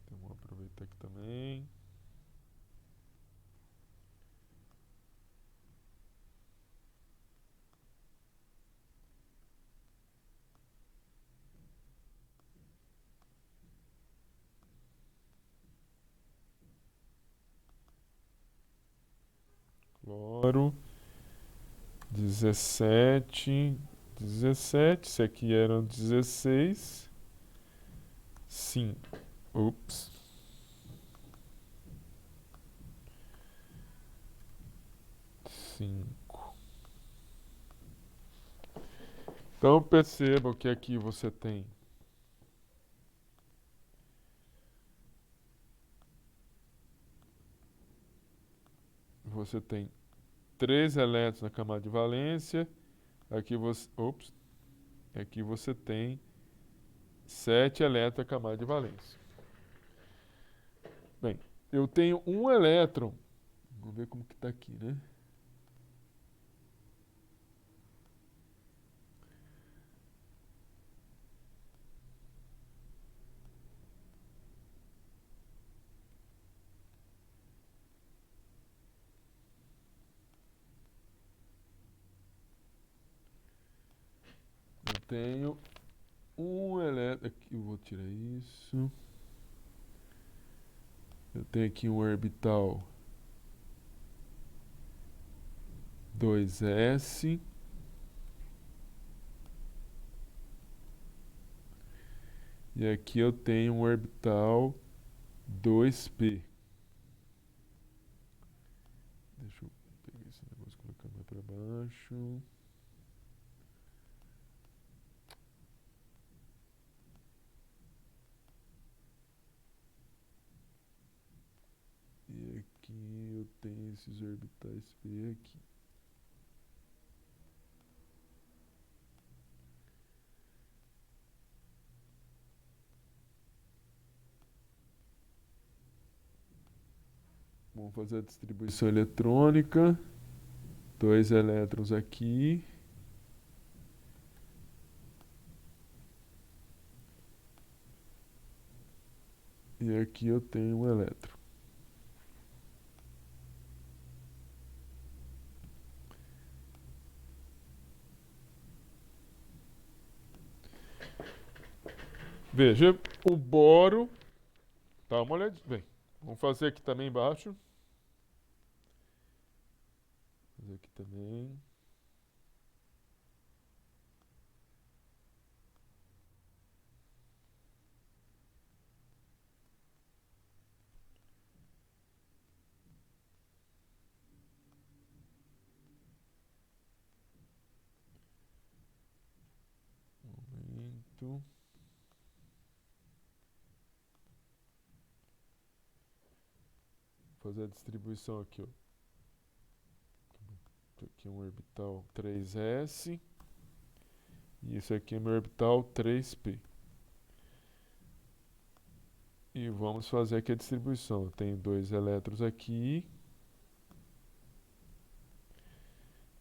Então vou aproveitar aqui também. Cloro 17. Esse aqui eram 16. 5. Ups. 5. Então percebam que aqui você tem três elétrons na camada de valência. Aqui você tem 7 elétrons na camada de valência. Bem, eu tenho um elétron. Vamos ver como que está aqui, né? Eu tenho um elétron. Aqui eu vou tirar isso. Eu tenho aqui um orbital 2s. E aqui eu tenho um orbital 2p. Deixa eu pegar esse negócio e colocar mais para baixo. E aqui eu tenho esses orbitais p aqui. Vamos fazer a distribuição eletrônica. 2 elétrons aqui. E aqui eu tenho um elétron. Veja, o boro. Dá uma olhadinha. Bem, vamos fazer aqui também embaixo. Fazer aqui também. Momento. Vou fazer a distribuição aqui, ó. Aqui é um orbital 3s. E esse aqui é meu orbital 3p. E vamos fazer aqui a distribuição. Eu tenho 2 elétrons aqui.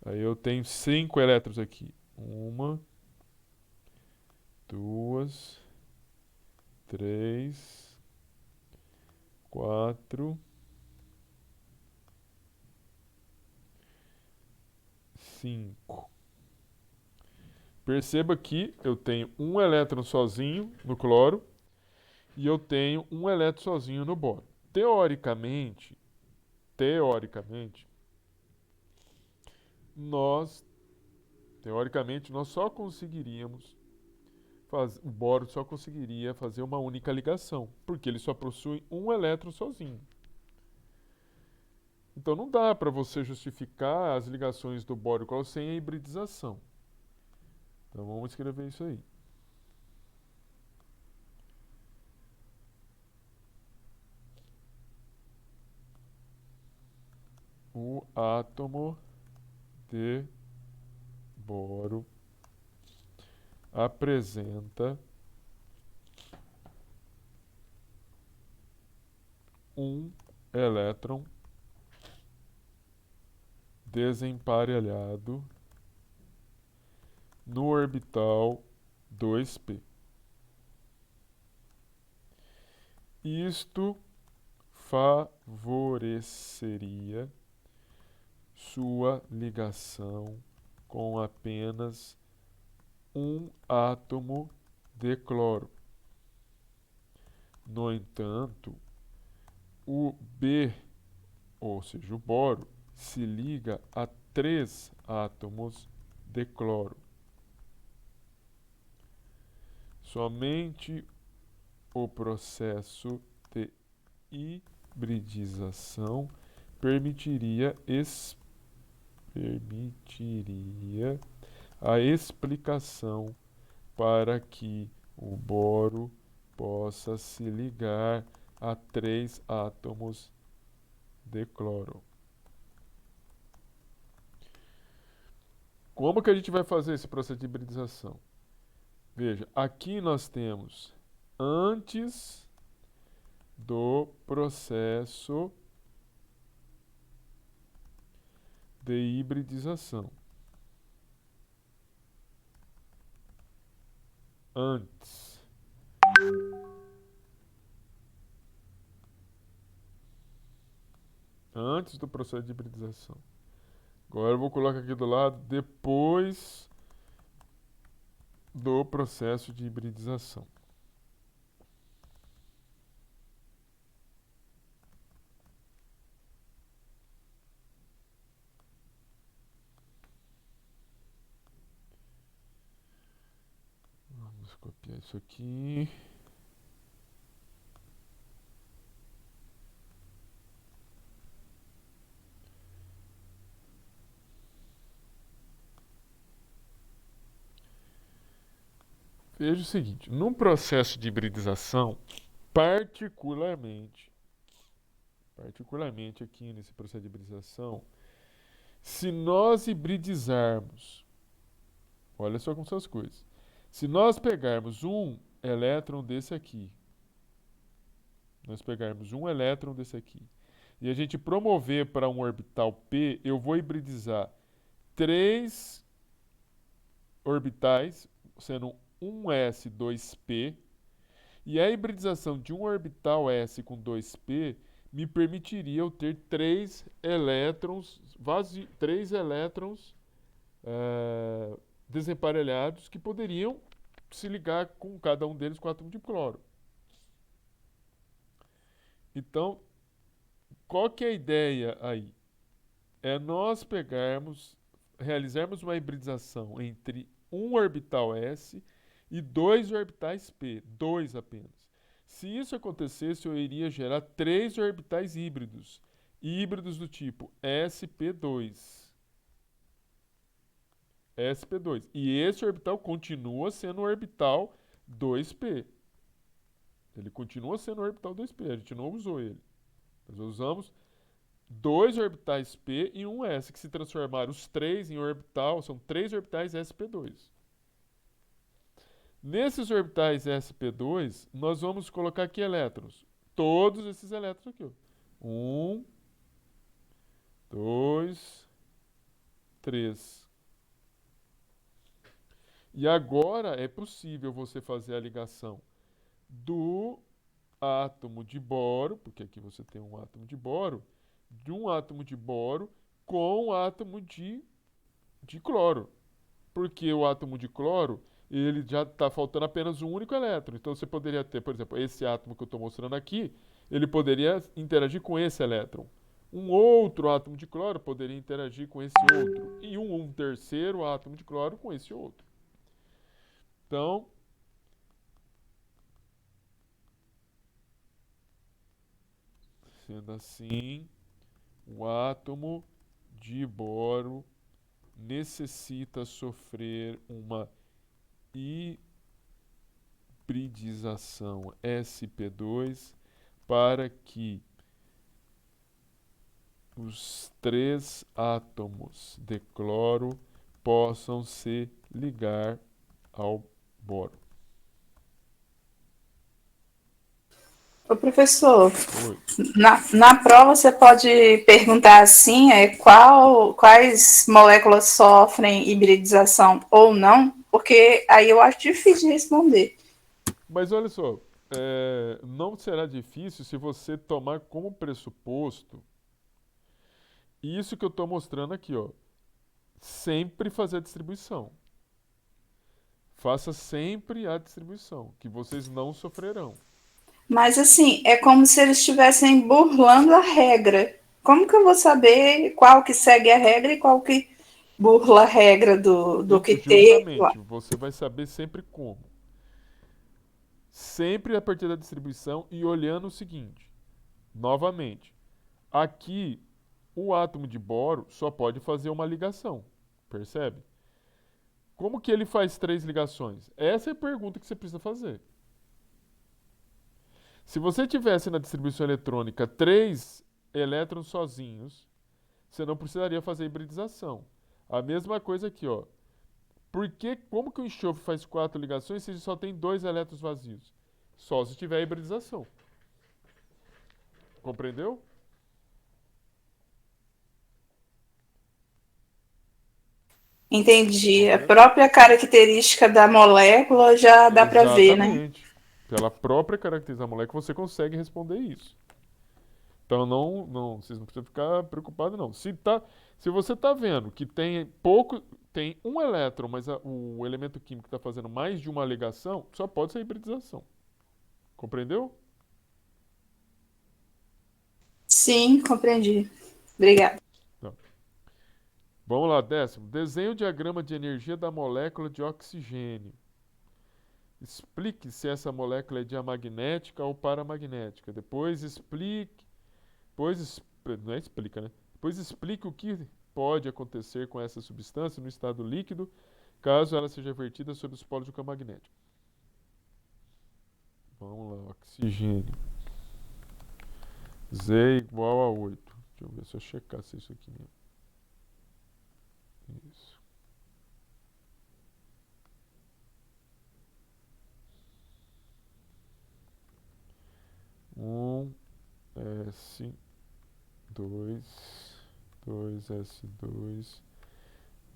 Aí eu tenho 5 elétrons aqui. 1, 2, 3, 4, 5. Perceba que eu tenho um elétron sozinho no cloro e eu tenho um elétron sozinho no boro. Teoricamente, nós só conseguiríamos o boro só conseguiria fazer uma única ligação, porque ele só possui um elétron sozinho. Então não dá para você justificar as ligações do bório e cloro sem a hibridização. Então vamos escrever isso aí. O átomo de boro apresenta um elétron desemparelhado no orbital 2p. Isto favoreceria sua ligação com apenas um átomo de cloro. No entanto, o B, ou seja, o boro, se liga a 3 átomos de cloro. Somente o processo de hibridização permitiria a explicação para que o boro possa se ligar a 3 átomos de cloro. Como que a gente vai fazer esse processo de hibridização? Veja, aqui nós temos antes do processo de hibridização. Antes. Antes do processo de hibridização. Agora eu vou colocar aqui do lado depois do processo de hibridização. Vamos copiar isso aqui. Veja o seguinte, num processo de hibridização, particularmente aqui nesse processo de hibridização, se nós hibridizarmos, olha só como são as coisas. Se nós pegarmos um elétron desse aqui, e a gente promover para um orbital P, eu vou hibridizar 3 orbitais, sendo um S, 2P, e a hibridização de um orbital S com 2P me permitiria eu ter 3 elétrons, desemparelhados que poderiam se ligar com cada um deles com átomo de cloro. Então, qual que é a ideia aí? É nós realizarmos uma hibridização entre um orbital S e 2 orbitais P, 2 apenas. Se isso acontecesse, eu iria gerar 3 orbitais híbridos do tipo sp2. E esse orbital continua sendo o orbital 2p. Ele continua sendo o orbital 2p, a gente não usou ele. Nós usamos 2 orbitais p e um s, que se transformaram os 3 em orbital, são 3 orbitais sp2. Nesses orbitais sp2, nós vamos colocar aqui elétrons. Todos esses elétrons aqui. 1, 2, 3. E agora é possível você fazer a ligação do átomo de boro, porque aqui você tem um átomo de boro, de um átomo de boro com um átomo de cloro. Porque o átomo de cloro, ele já está faltando apenas um único elétron. Então você poderia ter, por exemplo, esse átomo que eu estou mostrando aqui, ele poderia interagir com esse elétron. Um outro átomo de cloro poderia interagir com esse outro. E um terceiro átomo de cloro com esse outro. Então, sendo assim, o átomo de boro necessita sofrer uma hibridização sp2 para que os 3 átomos de cloro possam se ligar ao boro. Ô, professor, Oi. na prova você pode perguntar assim, quais moléculas sofrem hibridização ou não? Porque aí eu acho difícil de responder. Mas olha só, não será difícil se você tomar como pressuposto isso que eu estou mostrando aqui, ó. Sempre fazer a distribuição. Faça sempre a distribuição, que vocês não sofrerão. Mas assim, é como se eles estivessem burlando a regra. Como que eu vou saber qual que segue a regra e qual que burla a regra do que tem lá? Justamente, você vai saber sempre como. Sempre a partir da distribuição e olhando o seguinte. Novamente, aqui o átomo de boro só pode fazer uma ligação. Percebe? Como que ele faz 3 ligações? Essa é a pergunta que você precisa fazer. Se você tivesse na distribuição eletrônica 3 elétrons sozinhos, você não precisaria fazer hibridização. A mesma coisa aqui, ó. Como que o enxofre faz 4 ligações se ele só tem 2 elétrons vazios? Só se tiver hibridização. Compreendeu? Entendi. A própria característica da molécula já dá para ver, né? Exatamente. Pela própria característica da molécula, você consegue responder isso. Então vocês não precisam ficar preocupados não. Se você está vendo que tem um elétron, mas o elemento químico está fazendo mais de uma ligação, só pode ser hibridização. Compreendeu? Sim, compreendi. Obrigada. Tá. Vamos lá, 10º. Desenhe o diagrama de energia da molécula de oxigênio. Explique se essa molécula é diamagnética ou paramagnética. Não explica, né? Depois explique o que pode acontecer com essa substância no estado líquido, caso ela seja vertida sobre os polos de campo magnético. Vamos lá, oxigênio. Z igual a 8. Deixa eu ver se eu checar se é isso aqui mesmo. Isso. S, 2S2,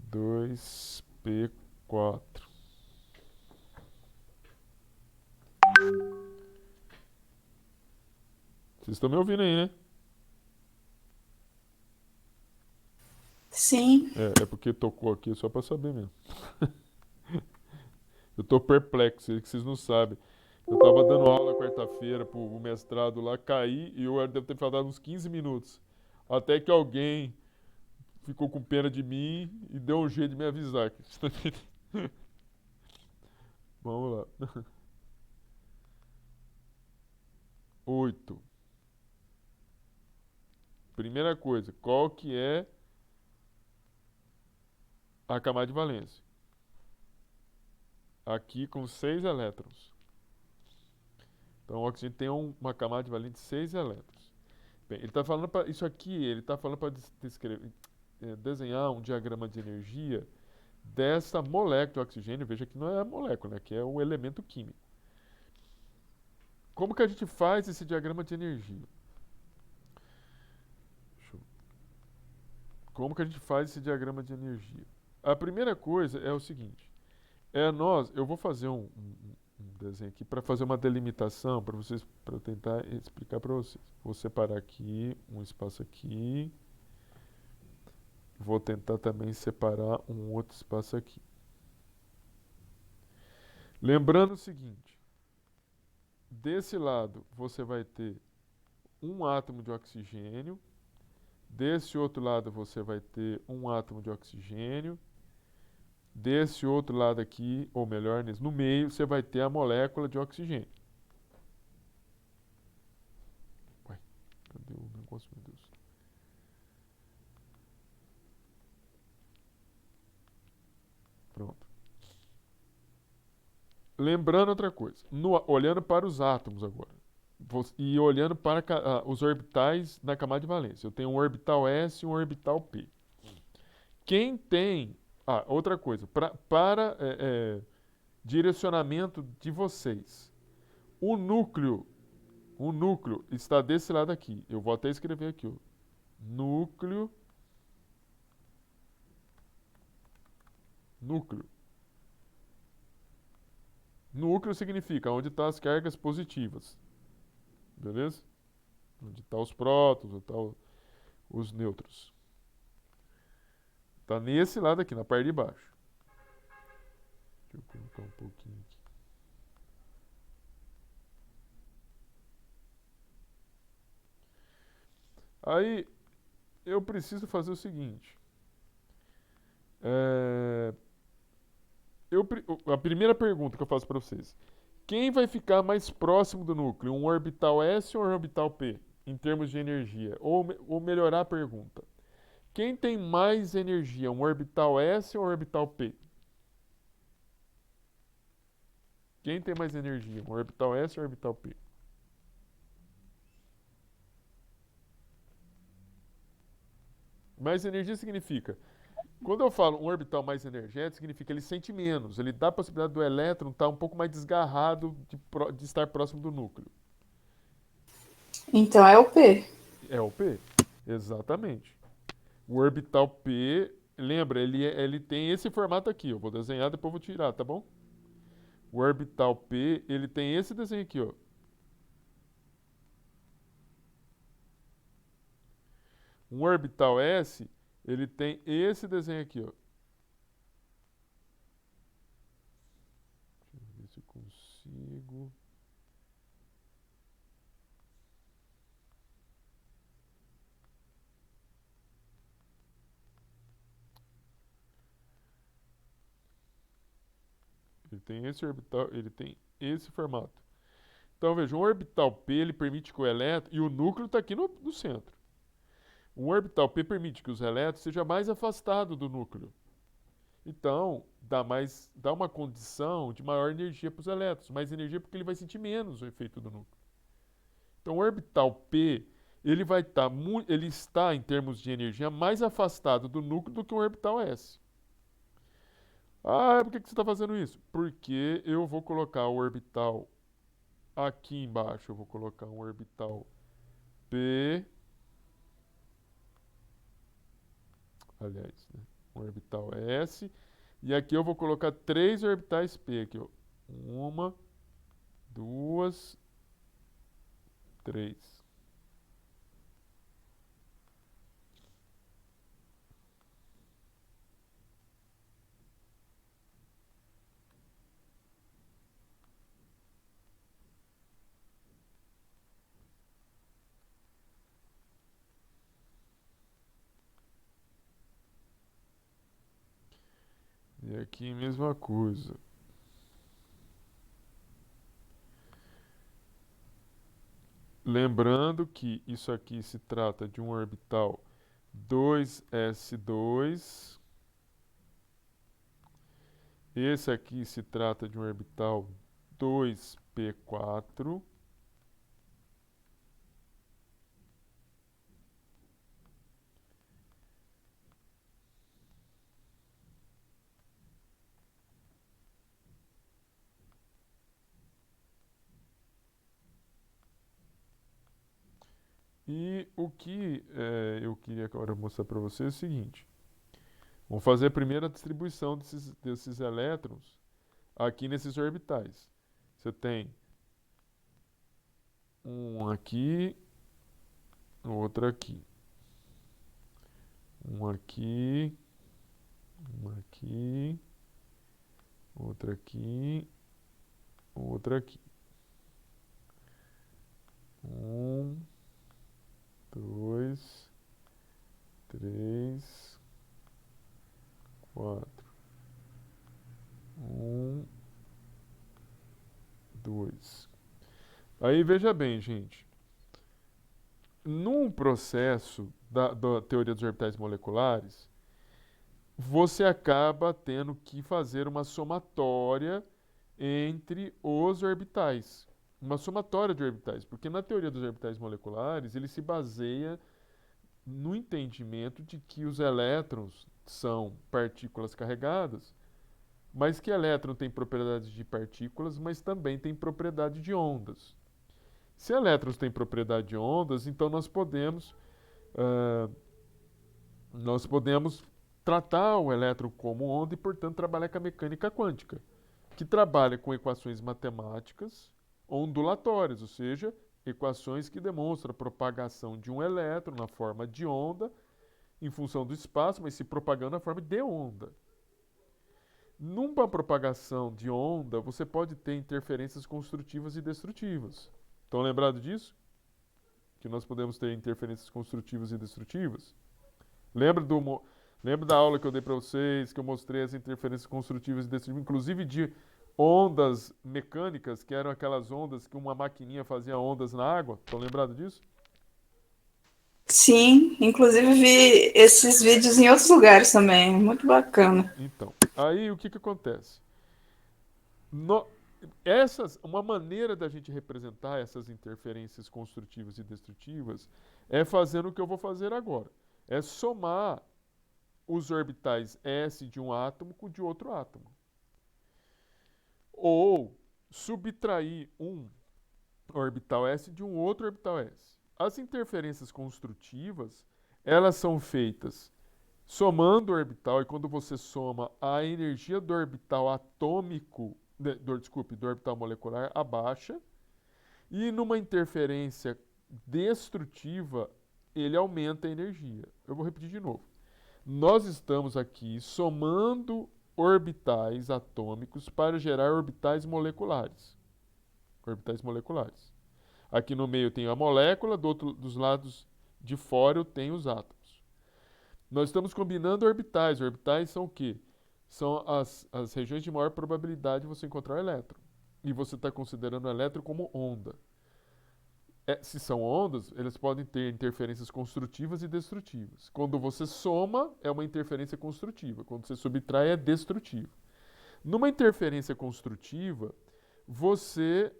2P4. Vocês estão me ouvindo aí, né? Sim. É porque tocou aqui só para saber mesmo. Eu tô perplexo, é que vocês não sabem. Eu tava dando aula quarta-feira pro mestrado lá, caí e eu devo ter falado uns 15 minutos. Até que alguém ficou com pena de mim e deu um jeito de me avisar. Vamos lá. 8. Primeira coisa, qual que é a camada de valência? Aqui com 6 elétrons. Então o oxigênio tem uma camada de valência de 6 elétrons. Bem, ele está falando para isso aqui, ele está falando para desenhar um diagrama de energia dessa molécula de oxigênio. Veja que não é a molécula, né, que é o elemento químico. Como que a gente faz esse diagrama de energia? Como que a gente faz esse diagrama de energia? A primeira coisa é o seguinte. Eu vou fazer um desenho aqui para fazer uma delimitação para eu tentar explicar para vocês. Vou separar aqui um espaço aqui. Vou tentar também separar um outro espaço aqui. Lembrando o seguinte. Desse lado você vai ter um átomo de oxigênio. Desse outro lado você vai ter um átomo de oxigênio. Desse outro lado aqui, ou melhor, no meio, você vai ter a molécula de oxigênio. Ué, cadê o negócio, meu Deus? lembrando outra coisa, olhando para os átomos agora, e olhando para os orbitais na camada de valência. Eu tenho um orbital S e um orbital P. Quem tem... outra coisa, para direcionamento de vocês, o núcleo está desse lado aqui. Eu vou até escrever aqui, ó. Núcleo. Núcleo significa onde estão as cargas positivas. Beleza? Onde estão os prótons, onde estão os nêutrons. Está nesse lado aqui, na parte de baixo. Deixa eu colocar um pouquinho aqui. Aí, eu preciso fazer o seguinte. A primeira pergunta que eu faço para vocês. Quem vai ficar mais próximo do núcleo? Um orbital S ou um orbital P? Em termos de energia. Ou melhorar a pergunta. Quem tem mais energia? Um orbital S ou um orbital P? Quem tem mais energia? Um orbital S ou um orbital P? Mais energia significa... Quando eu falo um orbital mais energético, significa que ele sente menos. Ele dá a possibilidade do elétron estar um pouco mais desgarrado de estar próximo do núcleo. Então é o P. É o P, exatamente. O orbital P, lembra, ele tem esse formato aqui. Eu vou desenhar, depois eu vou tirar, tá bom? O orbital P, ele tem esse desenho aqui, ó. Um orbital S, ele tem esse desenho aqui, ó. Deixa eu ver se eu consigo. Ele tem esse orbital, ele tem esse formato. Então, veja, um orbital P, ele permite que o elétron, e o núcleo está aqui no centro. Um orbital P permite que os elétrons sejam mais afastados do núcleo. Então, dá uma condição de maior energia para os elétrons. Mais energia porque ele vai sentir menos o efeito do núcleo. Então, o orbital P, ele está, em termos de energia, mais afastado do núcleo do que um orbital S. Por que você está fazendo isso? Porque eu vou colocar o orbital aqui embaixo. Eu vou colocar um orbital P. Aliás, né? Um orbital S. E aqui eu vou colocar 3 orbitais P. Aqui, ó. 1, 2, 3. E aqui mesma coisa. Lembrando que isso aqui se trata de um orbital 2s2. Esse aqui se trata de um orbital 2p4. E o que eu queria agora mostrar para vocês é o seguinte. Vamos fazer a primeira distribuição desses elétrons aqui nesses orbitais. Você tem um aqui, outro aqui. Um aqui, outro aqui, outro aqui. 1, 2, 3, 4. 1, 2. Aí veja bem, gente. Num processo da teoria dos orbitais moleculares, você acaba tendo que fazer uma somatória entre os orbitais. Uma somatória de orbitais, porque na teoria dos orbitais moleculares, ele se baseia no entendimento de que os elétrons são partículas carregadas, mas que elétron tem propriedades de partículas, mas também tem propriedade de ondas. Se elétrons têm propriedade de ondas, então nós podemos tratar o elétron como onda e, portanto, trabalhar com a mecânica quântica, que trabalha com equações matemáticas ondulatórias, ou seja, equações que demonstram a propagação de um elétron na forma de onda em função do espaço, mas se propagando na forma de onda. Numa propagação de onda, você pode ter interferências construtivas e destrutivas. Estão lembrados disso? Que nós podemos ter interferências construtivas e destrutivas? Lembra da aula que eu dei para vocês, que eu mostrei as interferências construtivas e destrutivas, inclusive de ondas mecânicas, que eram aquelas ondas que uma maquininha fazia ondas na água? Estão lembrados disso? Sim, inclusive vi esses vídeos em outros lugares também, muito bacana. Então, aí o que acontece? Uma maneira da gente representar essas interferências construtivas e destrutivas é fazendo o que eu vou fazer agora. É somar os orbitais S de um átomo com o de outro átomo. Ou subtrair um orbital S de um outro orbital S. As interferências construtivas, elas são feitas somando o orbital, e quando você soma a energia do orbital atômico, do orbital molecular, abaixa, e numa interferência destrutiva, ele aumenta a energia. Eu vou repetir de novo. Nós estamos aqui somando orbitais atômicos para gerar orbitais moleculares. Orbitais moleculares. Aqui no meio tem a molécula, dos lados de fora eu tenho os átomos. Nós estamos combinando orbitais. Orbitais são o quê? São as regiões de maior probabilidade de você encontrar o elétron. E você está considerando o elétron como onda. Se são ondas, elas podem ter interferências construtivas e destrutivas. Quando você soma, é uma interferência construtiva. Quando você subtrai, é destrutiva. Numa interferência construtiva, você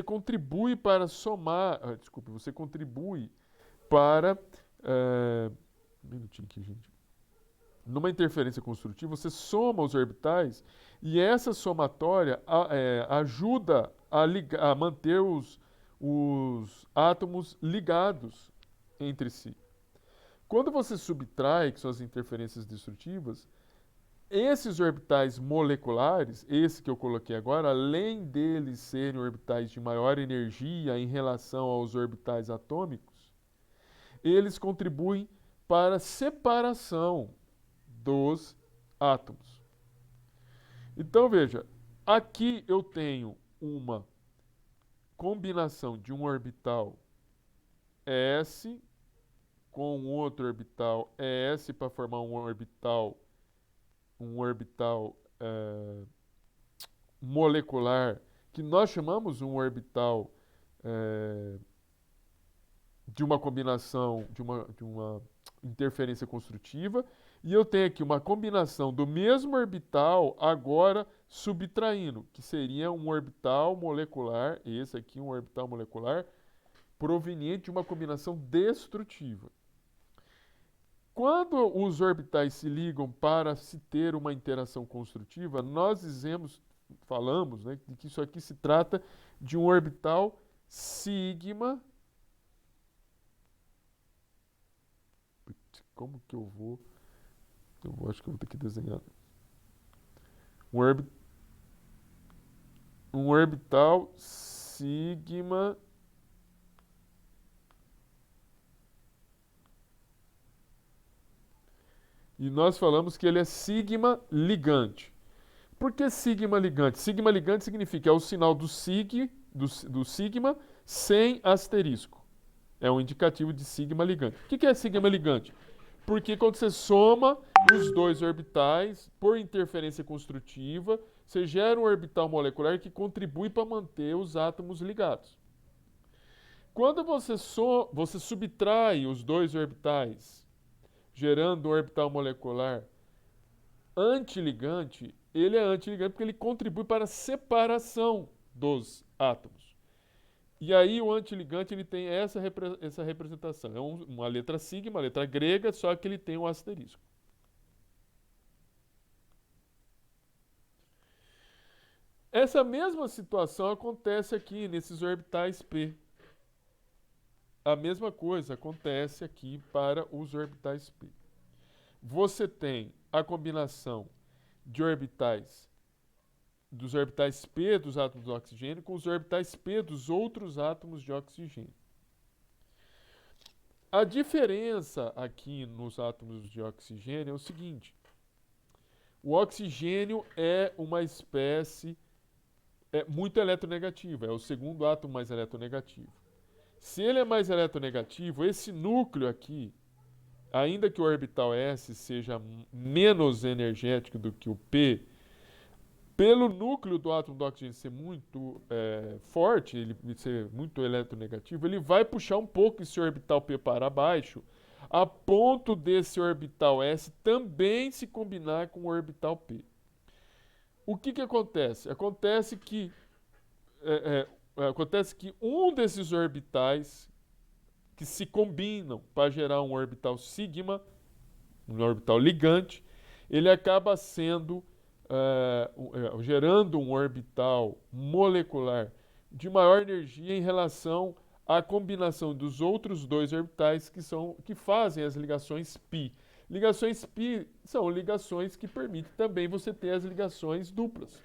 contribui para somar. Você contribui para. Um minutinho aqui, gente. Numa interferência construtiva, você soma os orbitais e essa somatória ajuda a manter os átomos ligados entre si. Quando você subtrai, que são as interferências destrutivas, esses orbitais moleculares, esse que eu coloquei agora, além deles serem orbitais de maior energia em relação aos orbitais atômicos, eles contribuem para a separação dos átomos. Então, veja, aqui eu tenho uma combinação de um orbital S com outro orbital S para formar um orbital molecular que nós chamamos um orbital de uma combinação de uma interferência construtiva, e eu tenho aqui uma combinação do mesmo orbital agora subtraindo, que seria um orbital molecular, esse aqui um orbital molecular, proveniente de uma combinação destrutiva. Quando os orbitais se ligam para se ter uma interação construtiva, nós falamos, né, de que isso aqui se trata de um orbital sigma. Como que eu vou... acho que eu vou ter que desenhar. Um orbital sigma e nós falamos que ele é sigma ligante. Por que sigma ligante? Sigma ligante significa é o sinal do sigma sem asterisco. É um indicativo de sigma ligante. O que é sigma ligante? Porque quando você soma os dois orbitais, por interferência construtiva, você gera um orbital molecular que contribui para manter os átomos ligados. Quando você subtrai os dois orbitais, gerando um orbital molecular antiligante, ele é antiligante porque ele contribui para a separação dos átomos. E aí o antiligante ele tem essa representação. É uma letra sigma, uma letra grega, só que ele tem um asterisco. Essa mesma situação acontece aqui nesses orbitais p. A mesma coisa acontece aqui para os orbitais p. Você tem a combinação de orbitais dos orbitais p dos átomos de oxigênio com os orbitais p dos outros átomos de oxigênio. A diferença aqui nos átomos de oxigênio é o seguinte: o oxigênio é uma espécie muito eletronegativa, é o segundo átomo mais eletronegativo. Se ele é mais eletronegativo, esse núcleo aqui, ainda que o orbital S seja menos energético do que o P, pelo núcleo do átomo do oxigênio ser muito forte, ele ser muito eletronegativo, ele vai puxar um pouco esse orbital P para baixo, a ponto desse orbital S também se combinar com o orbital P. O que acontece? Acontece que um desses orbitais que se combinam para gerar um orbital sigma, um orbital ligante, ele acaba sendo gerando um orbital molecular de maior energia em relação à combinação dos outros dois orbitais que fazem as ligações π. Ligações π são ligações que permitem também você ter as ligações duplas.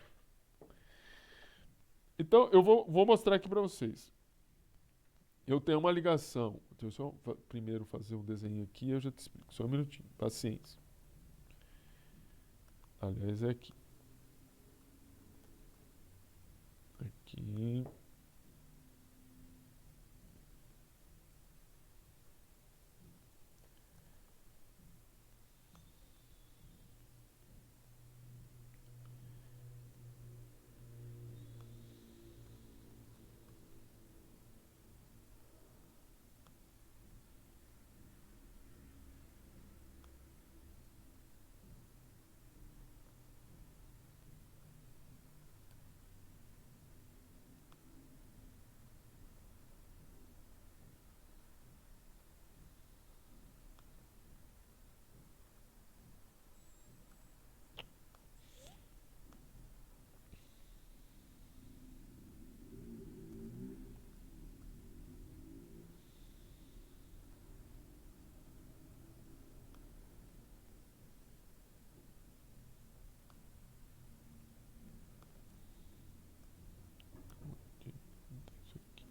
Então, eu vou mostrar aqui para vocês. Eu tenho uma ligação. Deixa eu só primeiro fazer um desenho aqui e eu já te explico. Só um minutinho. Paciência. Aliás, é aqui. Aqui. Isso aqui.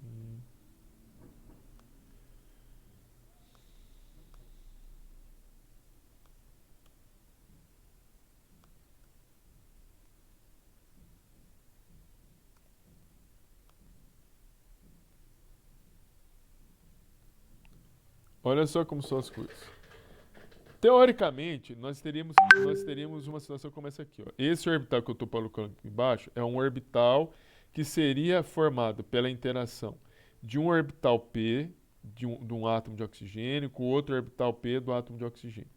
Olha só como são as coisas. Teoricamente, nós teríamos uma situação como essa aqui. Ó. Esse orbital que eu estou colocando aqui embaixo é um orbital que seria formado pela interação de um orbital P de um átomo de oxigênio com outro orbital P do átomo de oxigênio.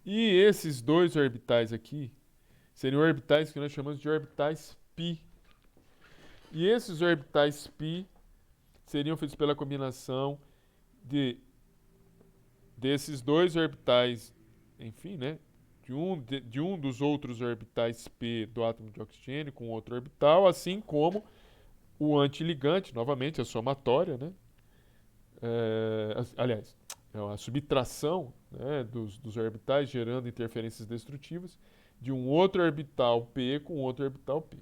E esses dois orbitais aqui seriam orbitais que nós chamamos de orbitais π. E esses orbitais π seriam feitos pela combinação desses dois orbitais, enfim, né, de um dos outros orbitais p do átomo de oxigênio com outro orbital, assim como o antiligante, novamente, a somatória, né, aliás, é a subtração, né, dos orbitais gerando interferências destrutivas de um outro orbital p com outro orbital p.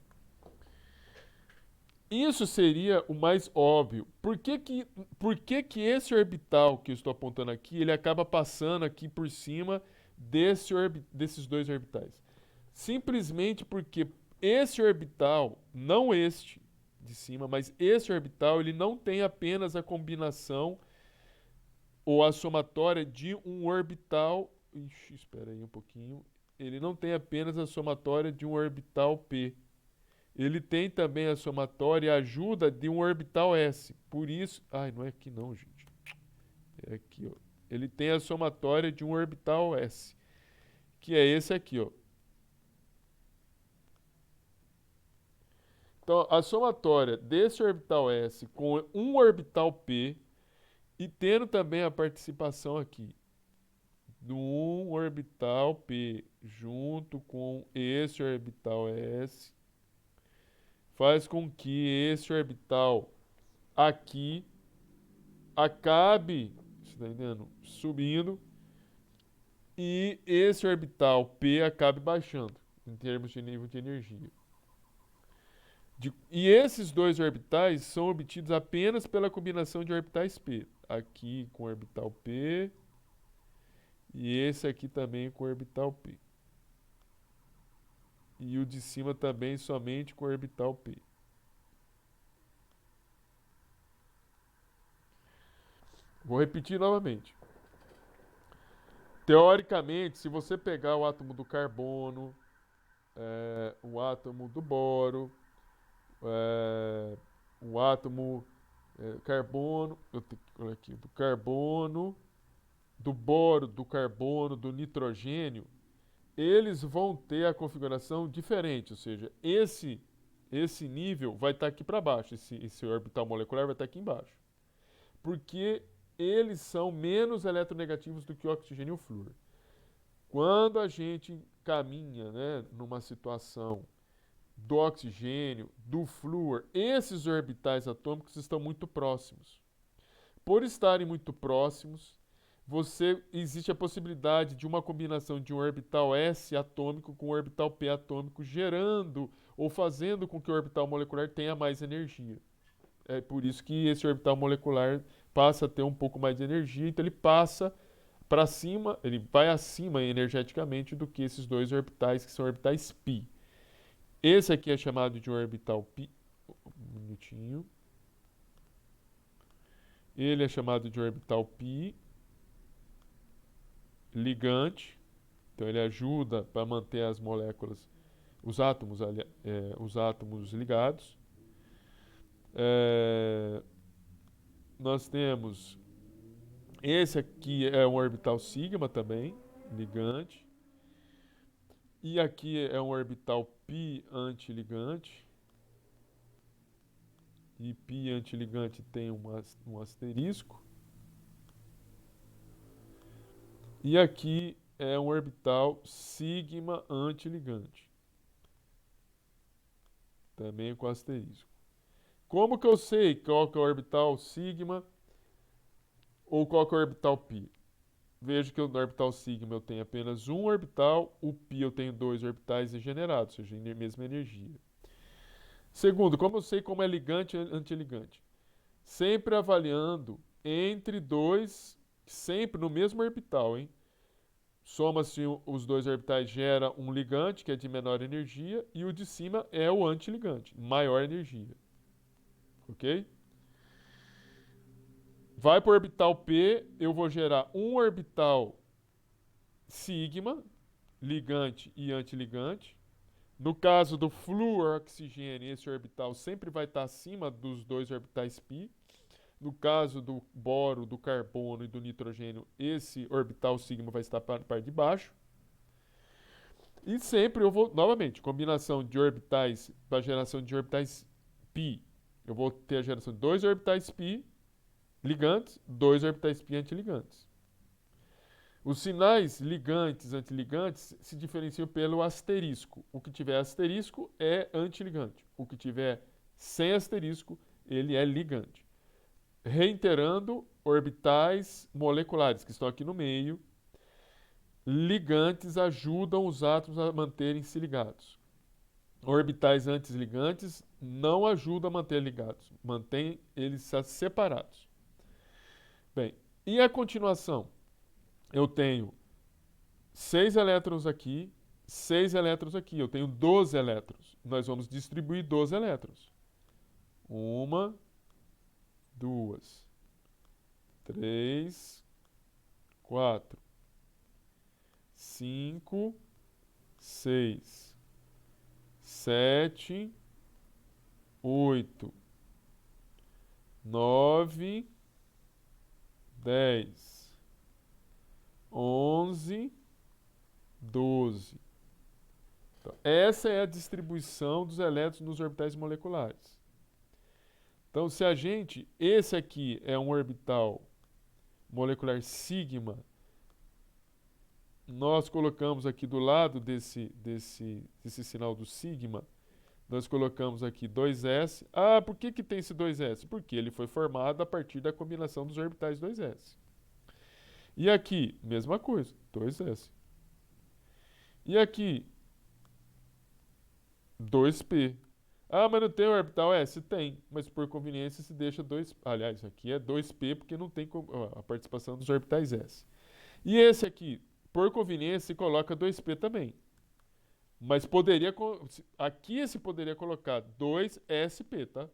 Isso seria o mais óbvio. Por que esse orbital que eu estou apontando aqui, ele acaba passando aqui por cima desses dois orbitais? Simplesmente porque esse orbital, não este de cima, mas esse orbital, ele não tem apenas a combinação ou a somatória de um orbital... Ixi, espera aí um pouquinho. Ele não tem apenas a somatória de um orbital p. Ele tem também a somatória e a ajuda de um orbital s. Por isso... Ai, não é aqui não, gente. É aqui, ó. Ele tem a somatória de um orbital s. Que é esse aqui, ó. Então, a somatória desse orbital S com um orbital P e tendo também a participação aqui do um orbital P junto com esse orbital S faz com que esse orbital aqui acabe, você tá entendendo? Subindo e esse orbital P acabe baixando em termos de nível de energia. E esses dois orbitais são obtidos apenas pela combinação de orbitais P. Aqui com orbital P e esse aqui também com orbital P. E o de cima também somente com orbital P. Vou repetir novamente. Teoricamente, se você pegar o átomo do carbono, o átomo do boro, o átomo carbono, eu tenho que olhar aqui, do carbono, do boro, do carbono, do nitrogênio, eles vão ter a configuração diferente, ou seja, esse nível vai estar aqui para baixo, esse orbital molecular vai estar aqui embaixo, porque eles são menos eletronegativos do que o oxigênio e o flúor. Quando a gente caminha, né, numa situação do oxigênio, do flúor, esses orbitais atômicos estão muito próximos. Por estarem muito próximos, existe a possibilidade de uma combinação de um orbital S atômico com um orbital P atômico, gerando ou fazendo com que o orbital molecular tenha mais energia. É por isso que esse orbital molecular passa a ter um pouco mais de energia, então ele passa para cima, ele vai acima energeticamente do que esses dois orbitais, que são orbitais π. Esse aqui é chamado de um orbital π. Um minutinho. Ele é chamado de orbital π ligante. Então ele ajuda para manter as moléculas, os átomos ligados. Nós temos esse aqui é um orbital sigma também, ligante. E aqui é um orbital π antiligante. E π antiligante tem um asterisco. E aqui é um orbital sigma antiligante. Também com asterisco. Como que eu sei qual que é o orbital sigma ou qual que é o orbital π? Vejo que no orbital sigma eu tenho apenas um orbital, o π eu tenho dois orbitais regenerados, ou seja, mesma energia. Segundo, como eu sei como é ligante e antiligante? Sempre avaliando entre dois, sempre no mesmo orbital, hein? Soma-se os dois orbitais, gera um ligante, que é de menor energia, e o de cima é o antiligante, maior energia. Ok? Vai para o orbital P, eu vou gerar um orbital sigma, ligante e antiligante. No caso do fluoroxigênio, esse orbital sempre vai estar acima dos dois orbitais π. No caso do boro, do carbono e do nitrogênio, esse orbital sigma vai estar para a parte de baixo. E sempre eu vou, novamente, combinação de orbitais para geração de orbitais π. Eu vou ter a geração de dois orbitais π ligantes, dois orbitais π antiligantes. Os sinais ligantes, antiligantes se diferenciam pelo asterisco. O que tiver asterisco é antiligante. O que tiver sem asterisco, ele é ligante. Reiterando, orbitais moleculares que estão aqui no meio, ligantes ajudam os átomos a manterem-se ligados. Orbitais antiligantes não ajudam a manter ligados, mantém eles separados. Bem, e a continuação? Eu tenho 6 elétrons aqui, 6 elétrons aqui. Eu tenho 12 elétrons. Nós vamos distribuir 12 elétrons. 1, 2, 3, 4, 5, 6, 7, 8, 9, 10, 11, 12, Então, essa é a distribuição dos elétrons nos orbitais moleculares. Então, se a gente... Esse aqui é um orbital molecular sigma. Nós colocamos aqui do lado desse sinal do sigma, nós colocamos aqui 2s. Ah, por que tem esse 2s? Porque ele foi formado a partir da combinação dos orbitais 2s. E aqui, mesma coisa, 2s. E aqui, 2p. Ah, mas não tem orbital S? Tem, mas por conveniência se deixa 2... Aliás, aqui é 2p porque não tem a participação dos orbitais S. E esse aqui, por conveniência, se coloca 2p também. Mas poderia... Aqui se poderia colocar 2sp, tá?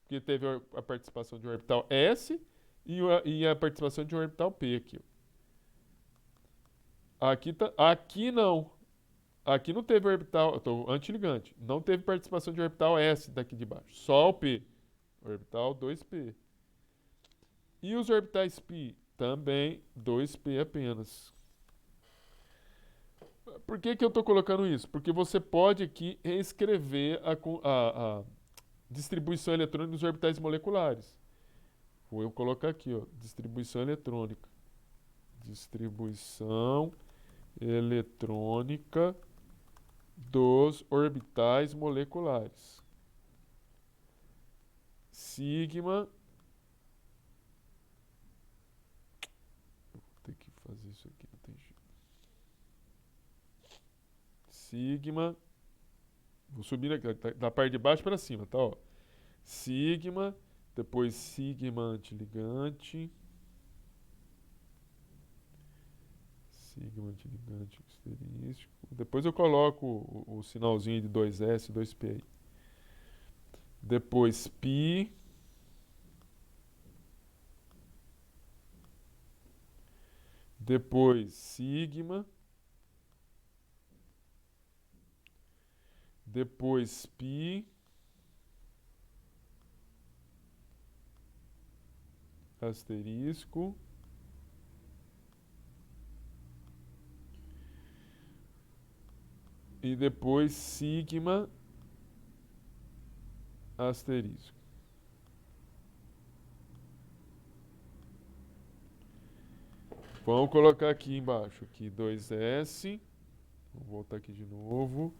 Porque teve a participação de um orbital S e a participação de um orbital p aqui. Aqui não. Aqui não teve orbital... antiligante. Não teve participação de orbital S daqui de baixo. Só o p. Orbital 2p. E os orbitais π? Também 2p apenas. Por que eu estou colocando isso? Porque você pode aqui reescrever a distribuição eletrônica dos orbitais moleculares. Vou colocar aqui, ó, distribuição eletrônica. Distribuição eletrônica dos orbitais moleculares. Sigma. Eu vou ter que fazer isso aqui, não tem jeito. Sigma. Vou subir aqui, da parte de baixo para cima, tá? Ó. Sigma, depois sigma antiligante. Sigma antiligante asterístico. Depois eu coloco o sinalzinho de 2S e 2P aí. Depois π. Depois sigma. Depois π. Asterisco. E depois sigma asterisco. Vamos colocar aqui embaixo, aqui 2s. Vou voltar aqui de novo.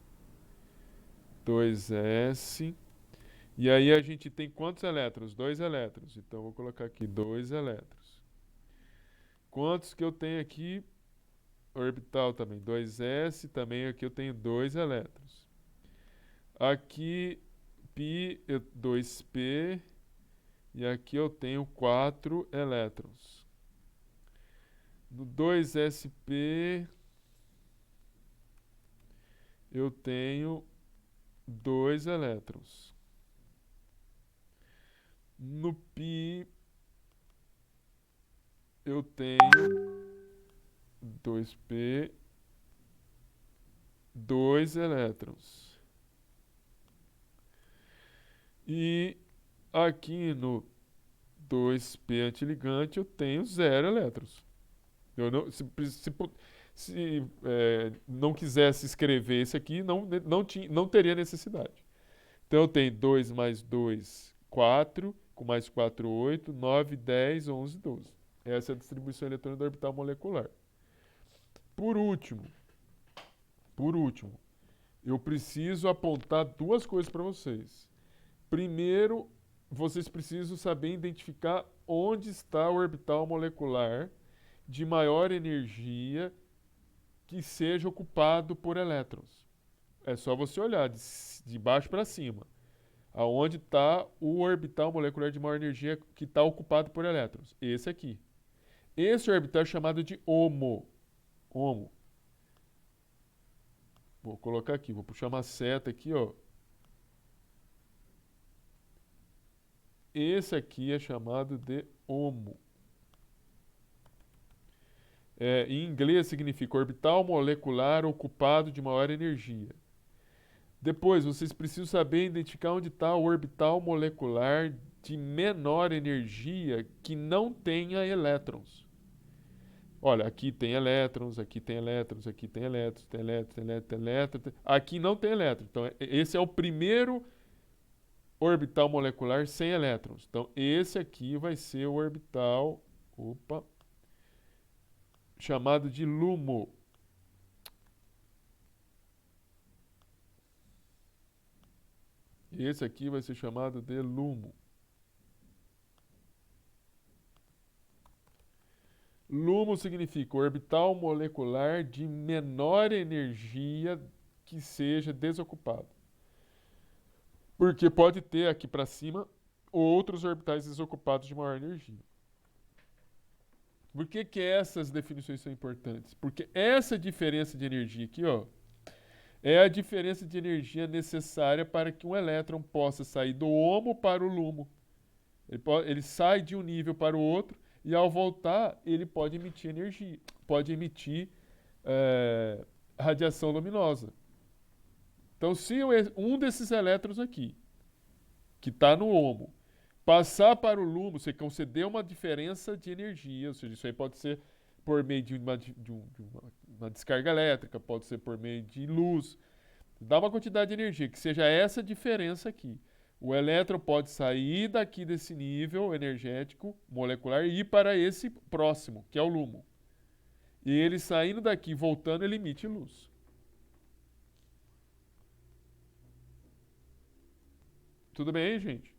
2s. E aí a gente tem quantos elétrons? 2 elétrons. Então eu vou colocar aqui 2 elétrons. Quantos que eu tenho aqui? Orbital também, 2s, também aqui eu tenho 2 elétrons. Aqui, π, 2p, e aqui eu tenho 4 elétrons. No 2sp, eu tenho 2 elétrons. No π, eu tenho 2p, 2 elétrons. E aqui no 2p antiligante eu tenho 0 elétrons. Eu não, se não quisesse escrever esse aqui, não teria necessidade. Então eu tenho 2 mais 2, 4, com mais 4, 8, 9, 10, 11, 12. Essa é a distribuição eletrônica do orbital molecular. Por último, eu preciso apontar duas coisas para vocês. Primeiro, vocês precisam saber identificar onde está o orbital molecular de maior energia que seja ocupado por elétrons. É só você olhar de baixo para cima. Aonde está o orbital molecular de maior energia que está ocupado por elétrons? Esse aqui. Esse orbital é chamado de HOMO. HOMO. Vou colocar aqui, vou puxar uma seta aqui, ó. Esse aqui é chamado de HOMO. Em inglês significa orbital molecular ocupado de maior energia. Depois, vocês precisam saber identificar onde está o orbital molecular de menor energia que não tenha elétrons. Olha, aqui tem elétrons, aqui tem elétrons, aqui tem elétrons, tem elétrons, tem elétrons, tem elétrons. Aqui não tem elétrons. Então, esse é o primeiro orbital molecular sem elétrons. Então, esse aqui vai ser o orbital, chamado de LUMO. Esse aqui vai ser chamado de LUMO. LUMO significa orbital molecular de menor energia que seja desocupado. Porque pode ter aqui para cima outros orbitais desocupados de maior energia. Por que essas definições são importantes? Porque essa diferença de energia aqui, ó, é a diferença de energia necessária para que um elétron possa sair do HOMO para o LUMO. Ele sai de um nível para o outro e, ao voltar, ele pode emitir energia, pode emitir radiação luminosa. Então, se um desses elétrons aqui, que está no HOMO, passar para o LUMO, você conceder uma diferença de energia, ou seja, isso aí pode ser por meio de uma descarga elétrica, pode ser por meio de luz. Dá uma quantidade de energia, que seja essa diferença aqui. O elétron pode sair daqui desse nível energético molecular e ir para esse próximo, que é o LUMO. E ele saindo daqui, voltando, ele emite luz. Tudo bem, gente?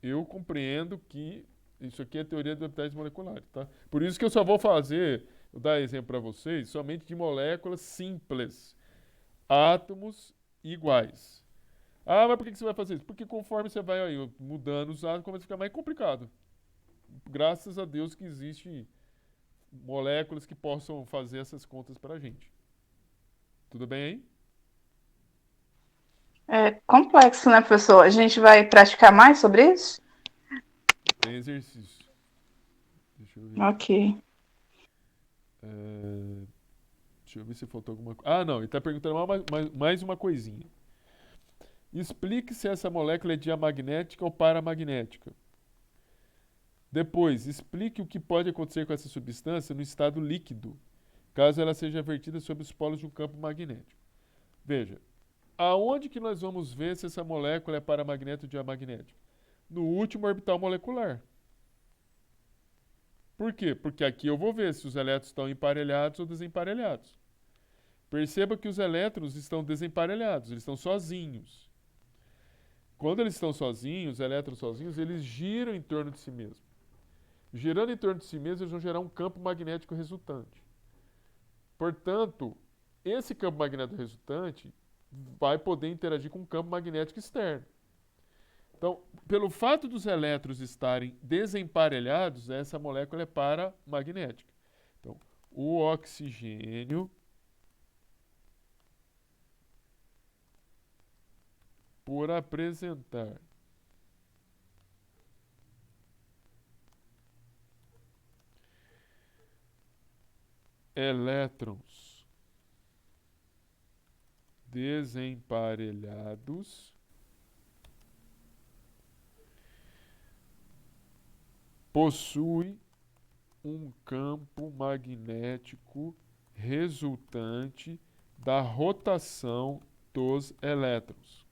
Eu compreendo que isso aqui é a teoria dos orbitais moleculares, tá? Por isso que eu só vou vou dar exemplo para vocês, somente de moléculas simples, átomos iguais. Ah, mas por que você vai fazer isso? Porque conforme você vai aí, mudando os átomos, começa a ficar mais complicado. Graças a Deus que existem moléculas que possam fazer essas contas para a gente. Tudo bem aí? É complexo, né, professor? A gente vai praticar mais sobre isso? Tem exercício. Deixa eu ver. Ok. Deixa eu ver se faltou alguma coisa. Ah, não, ele está perguntando mais uma coisinha. Explique se essa molécula é diamagnética ou paramagnética. Depois, explique o que pode acontecer com essa substância no estado líquido, caso ela seja vertida sobre os polos de um campo magnético. Veja, aonde que nós vamos ver se essa molécula é paramagnética ou diamagnética? No último orbital molecular. Por quê? Porque aqui eu vou ver se os elétrons estão emparelhados ou desemparelhados. Perceba que os elétrons estão desemparelhados, eles estão sozinhos. Quando eles estão sozinhos, os elétrons sozinhos, eles giram em torno de si mesmos. Girando em torno de si mesmos, eles vão gerar um campo magnético resultante. Portanto, esse campo magnético resultante vai poder interagir com um campo magnético externo. Então, pelo fato dos elétrons estarem desemparelhados, essa molécula é paramagnética. Então, o oxigênio, por apresentar elétrons desemparelhados, possui um campo magnético resultante da rotação dos elétrons.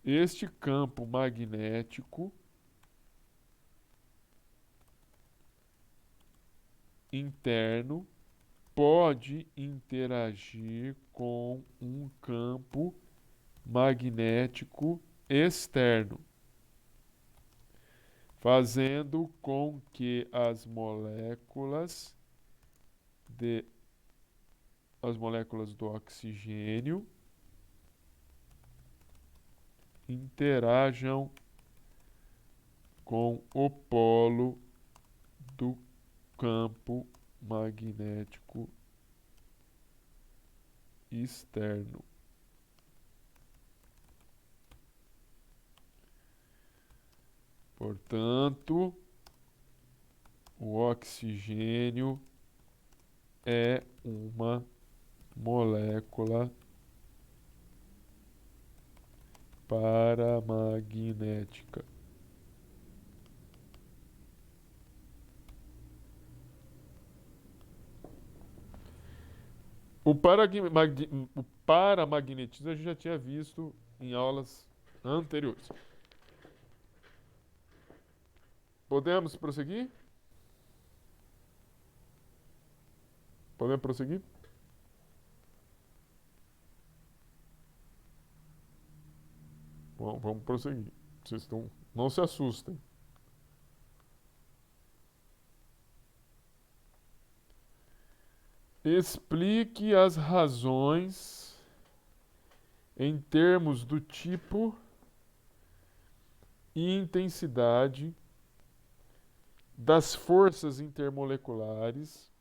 Este campo magnético interno pode interagir com um campo magnético externo, fazendo com que as moléculas do oxigênio interajam com o polo do campo magnético externo. Portanto, o oxigênio é uma molécula paramagnética. O paramagnetismo a gente já tinha visto em aulas anteriores. Podemos prosseguir? Podemos prosseguir? Bom, vamos prosseguir. Vocês estão... Não se assustem. Explique as razões em termos do tipo e intensidade das forças intermoleculares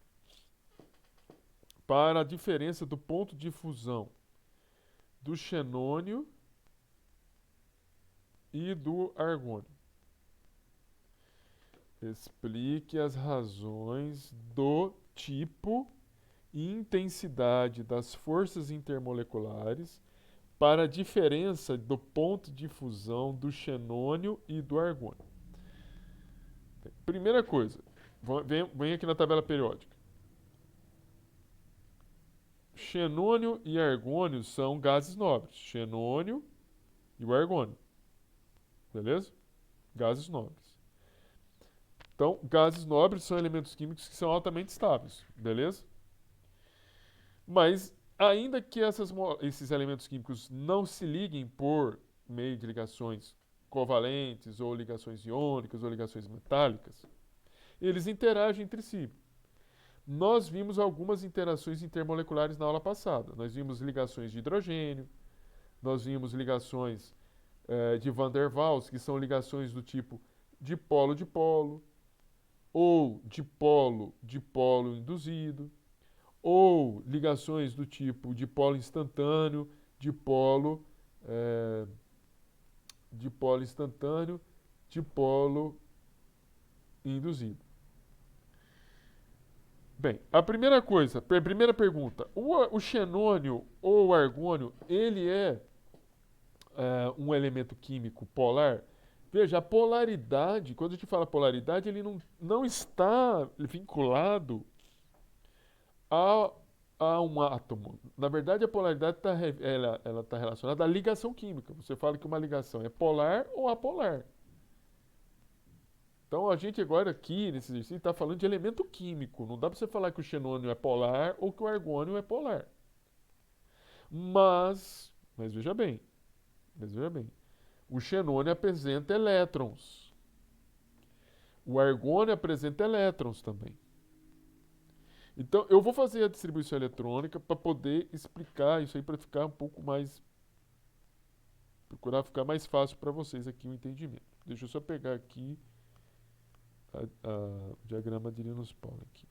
para a diferença do ponto de fusão do xenônio e do argônio. Explique as razões do tipo e intensidade das forças intermoleculares para a diferença do ponto de fusão do xenônio e do argônio. Primeira coisa, vem aqui na tabela periódica. Xenônio e argônio são gases nobres. Xenônio e o argônio. Beleza? Gases nobres. Então, gases nobres são elementos químicos que são altamente estáveis. Beleza? Mas, ainda que esses elementos químicos não se liguem por meio de ligações covalentes, ou ligações iônicas, ou ligações metálicas, eles interagem entre si. Nós vimos algumas interações intermoleculares na aula passada. Nós vimos ligações de hidrogênio, nós vimos ligações de Van der Waals, que são ligações do tipo dipolo-dipolo, ou dipolo-dipolo induzido, ou ligações do tipo dipolo instantâneo, dipolo instantâneo, dipolo induzido. Bem, a primeira pergunta, o xenônio ou o argônio, ele é um elemento químico polar? Veja, a polaridade, quando a gente fala polaridade, ele não está vinculado a um átomo. Na verdade, a polaridade ela está relacionada à ligação química. Você fala que uma ligação é polar ou apolar. Então, a gente agora aqui, nesse exercício, está falando de elemento químico. Não dá para você falar que o xenônio é polar ou que o argônio é polar. Mas veja bem, o xenônio apresenta elétrons. O argônio apresenta elétrons também. Então, eu vou fazer a distribuição eletrônica para poder explicar isso aí, para ficar um pouco mais... procurar ficar mais fácil para vocês aqui o entendimento. Deixa eu só pegar aqui o diagrama de Linus Pauling aqui.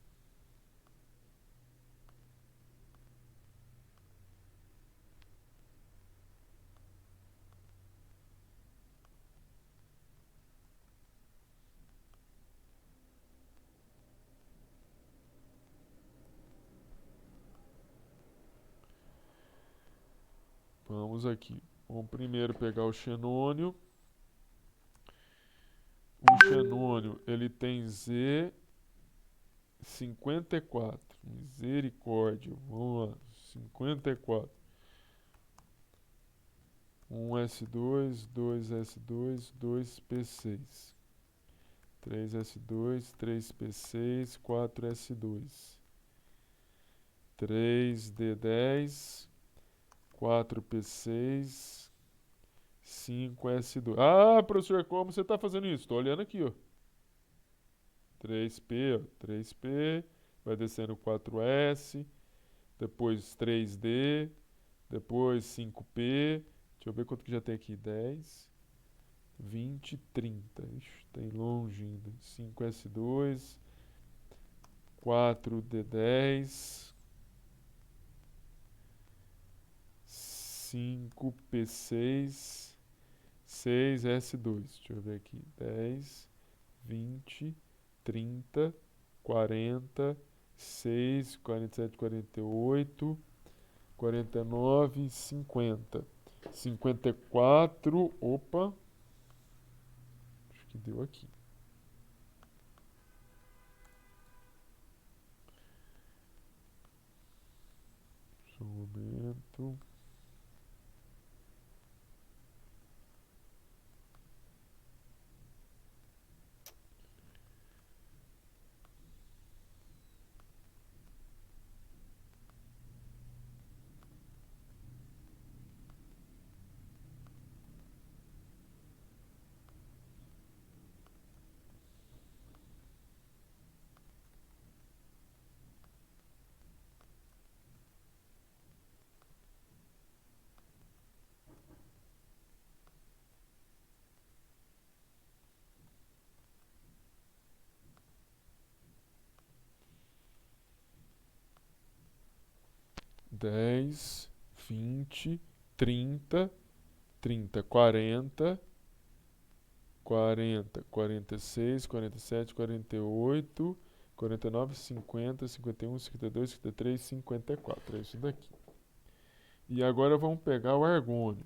Vamos aqui. Vamos primeiro pegar o xenônio. O xenônio, ele tem Z54. Misericórdia. Vamos lá. 54. 1s2, 2s2, 2p6. 3s2, 3p6, 4s2. 3d10, 4p6, 5s2. Ah, professor, como você está fazendo isso? Estou olhando aqui, ó. 3p, ó. 3p, vai descendo 4s, depois 3d, depois 5p. Deixa eu ver quanto que já tem aqui. 10, 20, 30. Ixi, tem longe ainda. 5s2, 4d10, 5p6, 6s2. Deixa eu ver aqui. 10, 20, 30, 40, 6, 47, 48, 49, 50. 54. Opa. Acho que deu aqui. Só um momento. Dez, 20, 30, 30, 40, 40, 46, 47, 48, 49, 50, 51, 52, 53, 54. É isso daqui. E agora vamos pegar o argônio.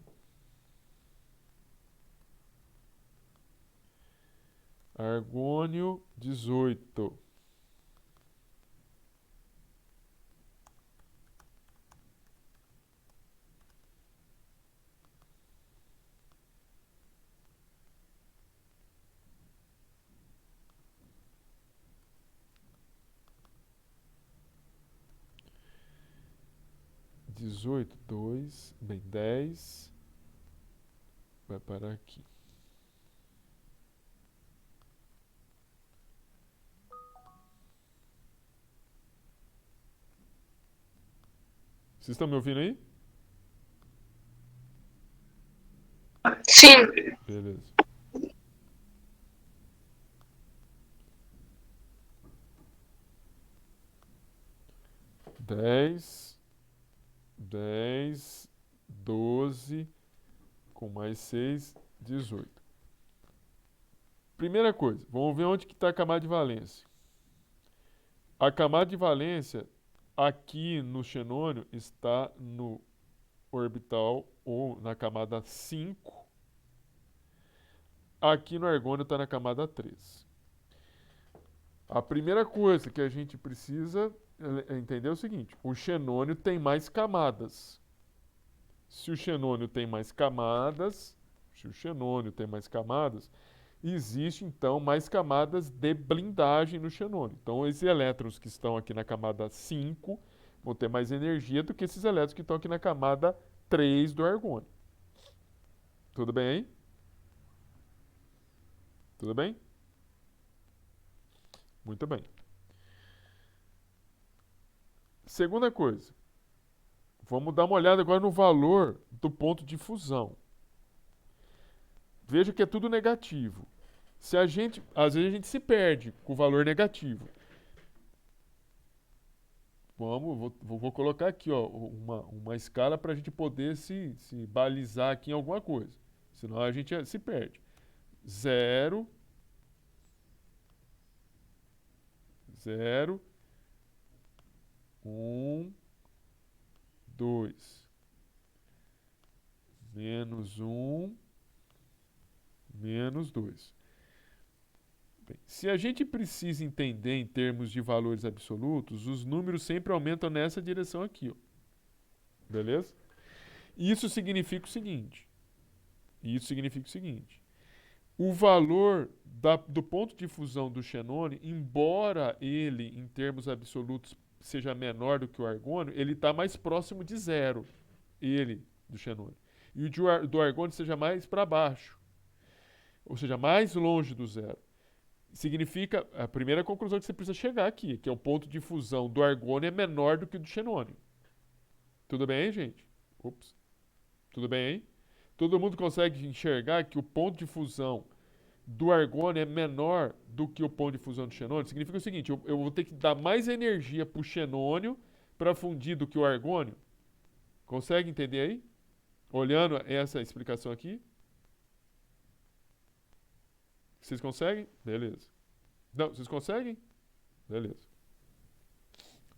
Argônio 18. Dezoito, 2, bem, 10. Vai parar aqui. Vocês estão me ouvindo aí? Sim. Beleza. Dez, 10, 12, com mais 6, 18. Primeira coisa, vamos ver onde que está a camada de valência. A camada de valência aqui no xenônio está no orbital ou na camada 5. Aqui no argônio está na camada 3. A primeira coisa que a gente precisa entender é o seguinte: o xenônio tem mais camadas. Se o xenônio tem mais camadas, existe então mais camadas de blindagem no xenônio. Então esses elétrons que estão aqui na camada 5 vão ter mais energia do que esses elétrons que estão aqui na camada 3 do argônio. Tudo bem aí? Tudo bem? Muito bem. Segunda coisa, vamos dar uma olhada agora no valor do ponto de fusão. Veja que é tudo negativo. Às vezes a gente se perde com o valor negativo. Vou colocar aqui, ó, uma escala para a gente poder se balizar aqui em alguma coisa. Senão a gente se perde. 0, 0, 1, 2, menos 1, menos 2. Bem, se a gente precisa entender em termos de valores absolutos, os números sempre aumentam nessa direção aqui, ó. Beleza? Isso significa o seguinte. O valor do ponto de fusão do xenônio, embora ele, em termos absolutos, seja menor do que o argônio, ele está mais próximo de zero, ele, do xenônio. E o do argônio seja mais para baixo, ou seja, mais longe do zero. Significa, a primeira conclusão que você precisa chegar aqui, que é o ponto de fusão do argônio é menor do que o do xenônio. Tudo bem aí, gente? Ops. Tudo bem aí? Todo mundo consegue enxergar que o ponto de fusão do argônio é menor do que o ponto de fusão do xenônio? Significa o seguinte, eu vou ter que dar mais energia para o xenônio para fundir do que o argônio. Consegue entender aí? Olhando essa explicação aqui? Vocês conseguem? Beleza. Não, vocês conseguem? Beleza.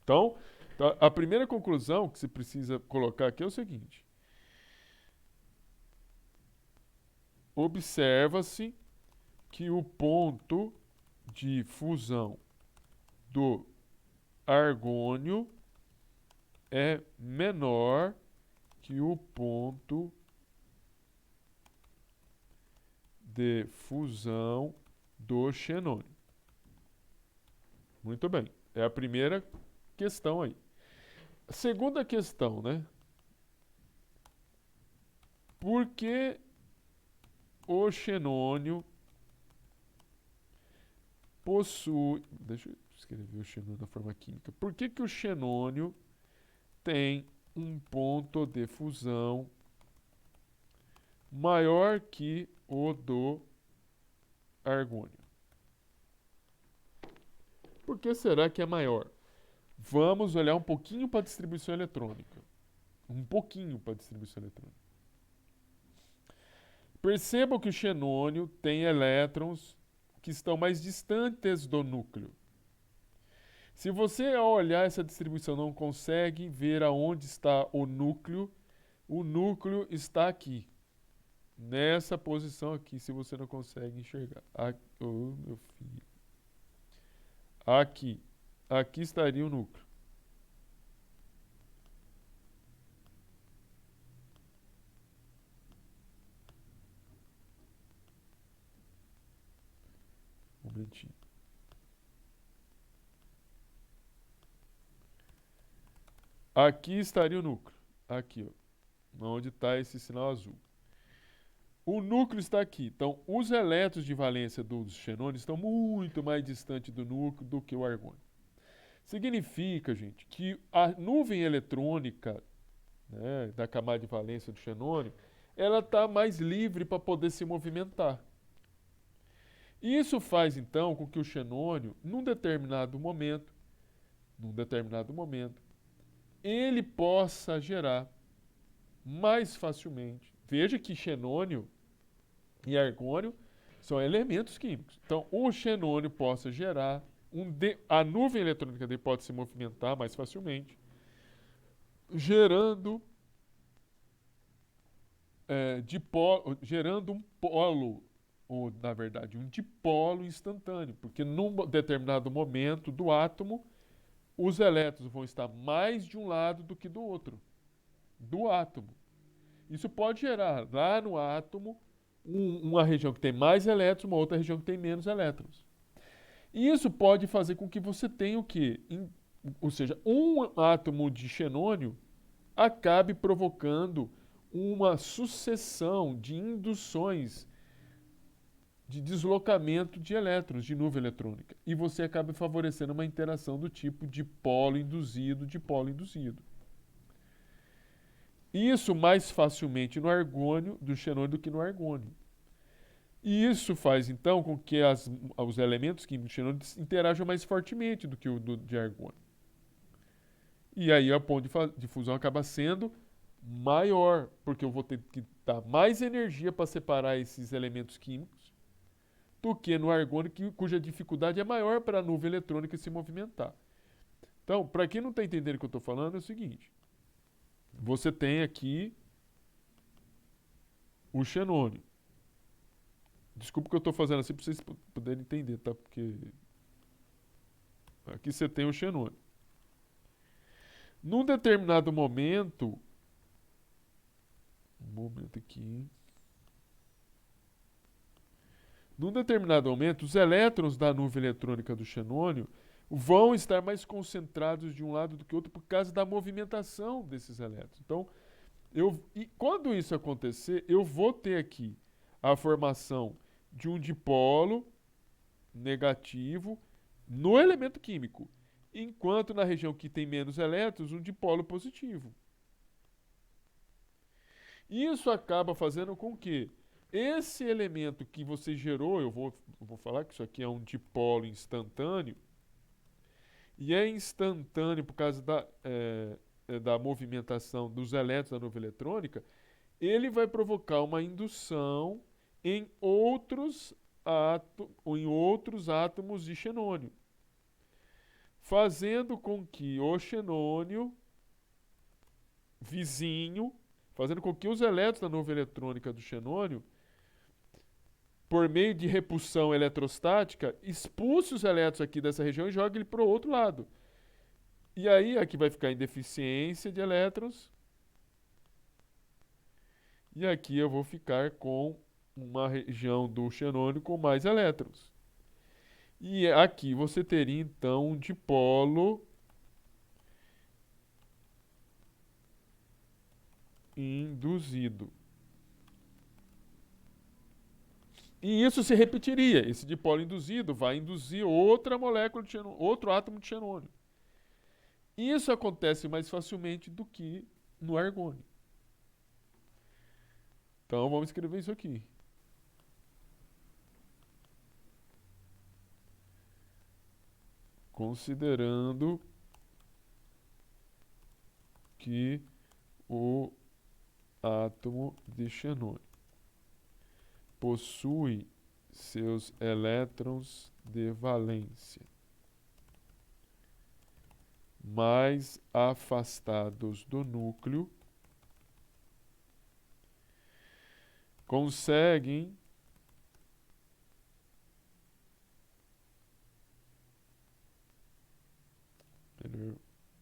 Então, a primeira conclusão que você precisa colocar aqui é o seguinte. observa-se que o ponto de fusão do argônio é menor que o ponto de fusão do xenônio. Muito bem. É a primeira questão aí. A segunda questão, né? Por que o xenônio possui... Deixa eu escrever o xenônio da forma química. Por que o xenônio tem um ponto de fusão maior que o do argônio? Por que será que é maior? Vamos olhar um pouquinho para a distribuição eletrônica. Um pouquinho para a distribuição eletrônica. Percebam que o xenônio tem elétrons que estão mais distantes do núcleo. Se você, ao olhar essa distribuição, não consegue ver aonde está o núcleo está aqui. Nessa posição aqui, se você não consegue enxergar. Aqui, oh, meu filho. Aqui. Aqui estaria o núcleo. Um momentinho. Aqui estaria o núcleo. Aqui, ó. Onde está esse sinal azul. O núcleo está aqui. Então, os elétrons de valência dos xenônios estão muito mais distantes do núcleo do que o argônio. Significa, gente, que a nuvem eletrônica, né, da camada de valência do xenônio, ela está mais livre para poder se movimentar. Isso faz, então, com que o xenônio, num determinado momento, ele possa gerar mais facilmente. Veja que xenônio e argônio são elementos químicos. Então, o xenônio possa gerar a nuvem eletrônica dele pode se movimentar mais facilmente, gerando gerando um polo, ou na verdade um dipolo instantâneo, porque num determinado momento do átomo os elétrons vão estar mais de um lado do que do outro, do átomo. Isso pode gerar lá no átomo uma região que tem mais elétrons, uma outra região que tem menos elétrons. E isso pode fazer com que você tenha o quê? Ou seja, um átomo de xenônio acabe provocando uma sucessão de induções de deslocamento de elétrons, de nuvem eletrônica. E você acaba favorecendo uma interação do tipo dipolo induzido, dipolo induzido. Isso mais facilmente no argônio, do xenônio, do que no argônio. E isso faz, então, com que os elementos químicos do xenônio interajam mais fortemente do que o de argônio. E aí o ponto de fusão acaba sendo maior, porque eu vou ter que dar mais energia para separar esses elementos químicos do que no argônio, cuja dificuldade é maior para a nuvem eletrônica se movimentar. Então, para quem não está entendendo o que eu estou falando, é o seguinte. Você tem aqui o xenônio. Desculpa que eu estou fazendo assim para vocês poderem entender, tá? Porque aqui você tem o xenônio. Num determinado momento... Num determinado momento, os elétrons da nuvem eletrônica do xenônio vão estar mais concentrados de um lado do que outro por causa da movimentação desses elétrons. Então, quando isso acontecer, eu vou ter aqui a formação de um dipolo negativo no elemento químico, enquanto na região que tem menos elétrons, um dipolo positivo. Isso acaba fazendo com que esse elemento que você gerou, eu vou falar que isso aqui é um dipolo instantâneo, e é instantâneo por causa da movimentação dos elétrons da nuvem eletrônica, ele vai provocar uma indução em outros átomos de xenônio, fazendo com que o xenônio vizinho, fazendo com que os elétrons da nuvem eletrônica do xenônio por meio de repulsão eletrostática, expulse os elétrons aqui dessa região e jogue ele para o outro lado. E aí aqui vai ficar em deficiência de elétrons. E aqui eu vou ficar com uma região do xenônio com mais elétrons. E aqui você teria então um dipolo induzido. E isso se repetiria. Esse dipolo induzido vai induzir outra molécula de xenônio, outro átomo de xenônio. Isso acontece mais facilmente do que no argônio. Então vamos escrever isso aqui. Considerando que o átomo de xenônio possui seus elétrons de valência mais afastados do núcleo, conseguem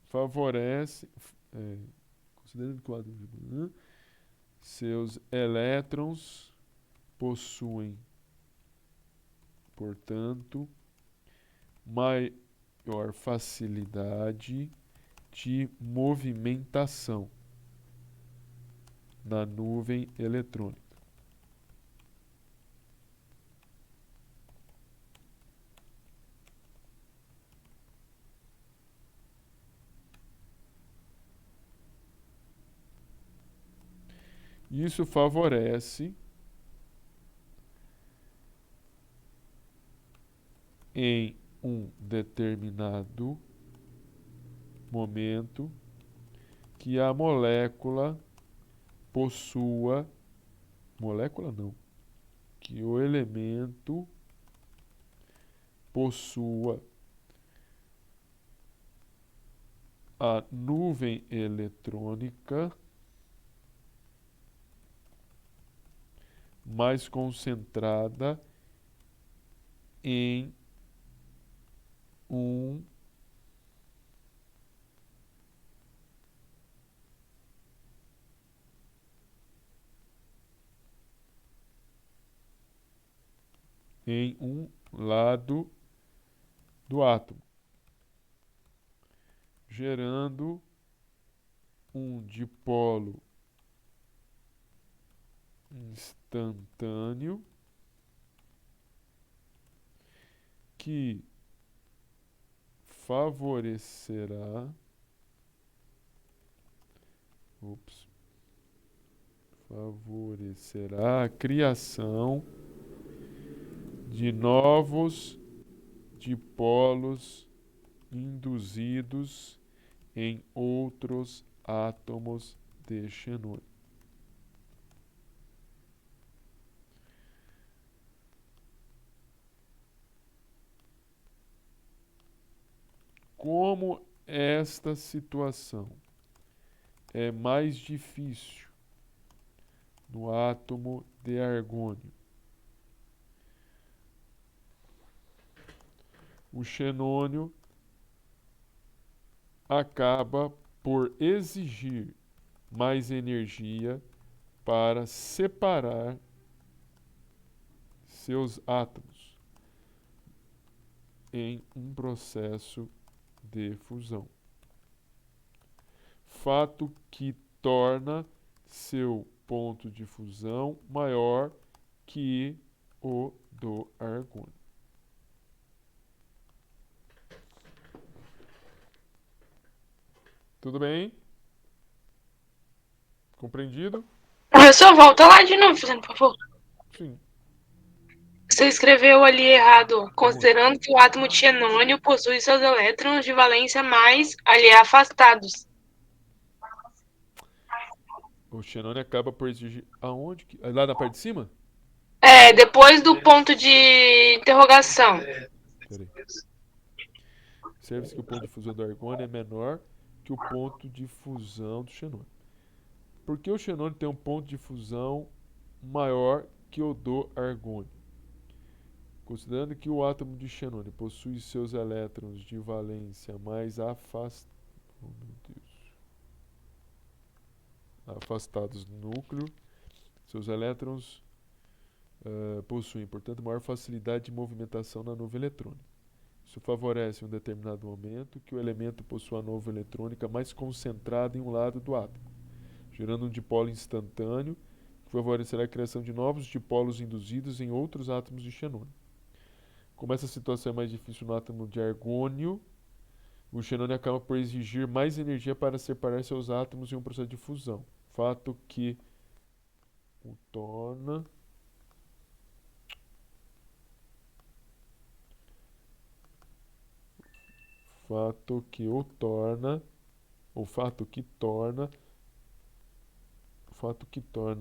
favorece, considerando que o átomo de seus elétrons possuem, portanto, maior facilidade de movimentação na nuvem eletrônica. Isso favorece em um determinado momento que a molécula possua, molécula não, que o elemento possua a nuvem eletrônica mais concentrada em um lado do átomo, gerando um dipolo instantâneo que favorecerá a criação de novos dipolos induzidos em outros átomos de xenônio. Como esta situação é mais difícil no átomo de argônio, o xenônio acaba por exigir mais energia para separar seus átomos em um processo de fusão. Fato que torna seu ponto de fusão maior que o do argônio. Tudo bem? Compreendido? Professor, volta lá de novo, fazendo por favor. Sim. Você escreveu ali errado. Considerando que o átomo de xenônio possui seus elétrons de valência mais ali afastados. O xenônio acaba por exigir. Aonde? Lá na parte de cima? Depois do ponto de interrogação. Peraí. Observe-se que o ponto de fusão do argônio é menor que o ponto de fusão do xenônio. Por que o xenônio tem um ponto de fusão maior que o do argônio? Considerando que o átomo de xenônio possui seus elétrons de valência mais afastados do núcleo, seus elétrons possuem, portanto, maior facilidade de movimentação na nuvem eletrônica. Isso favorece em um determinado momento que o elemento possua a nuvem eletrônica mais concentrada em um lado do átomo, gerando um dipolo instantâneo que favorecerá a criação de novos dipolos induzidos em outros átomos de xenônio. Como essa situação é mais difícil no átomo de argônio, o xenônio acaba por exigir mais energia para separar seus átomos em um processo de fusão, fato que o torna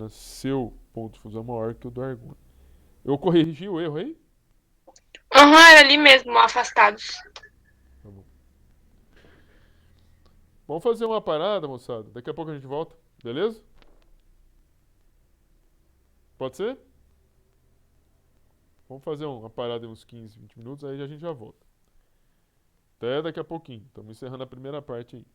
seu ponto de fusão maior que o do argônio. Eu corrigi o erro aí? Aham, era ali mesmo, afastados. Tá bom. Vamos fazer uma parada, moçada. Daqui a pouco a gente volta, beleza? Pode ser? Vamos fazer uma parada em uns 15, 20 minutos, aí a gente já volta. Até daqui a pouquinho. Estamos encerrando a primeira parte aí.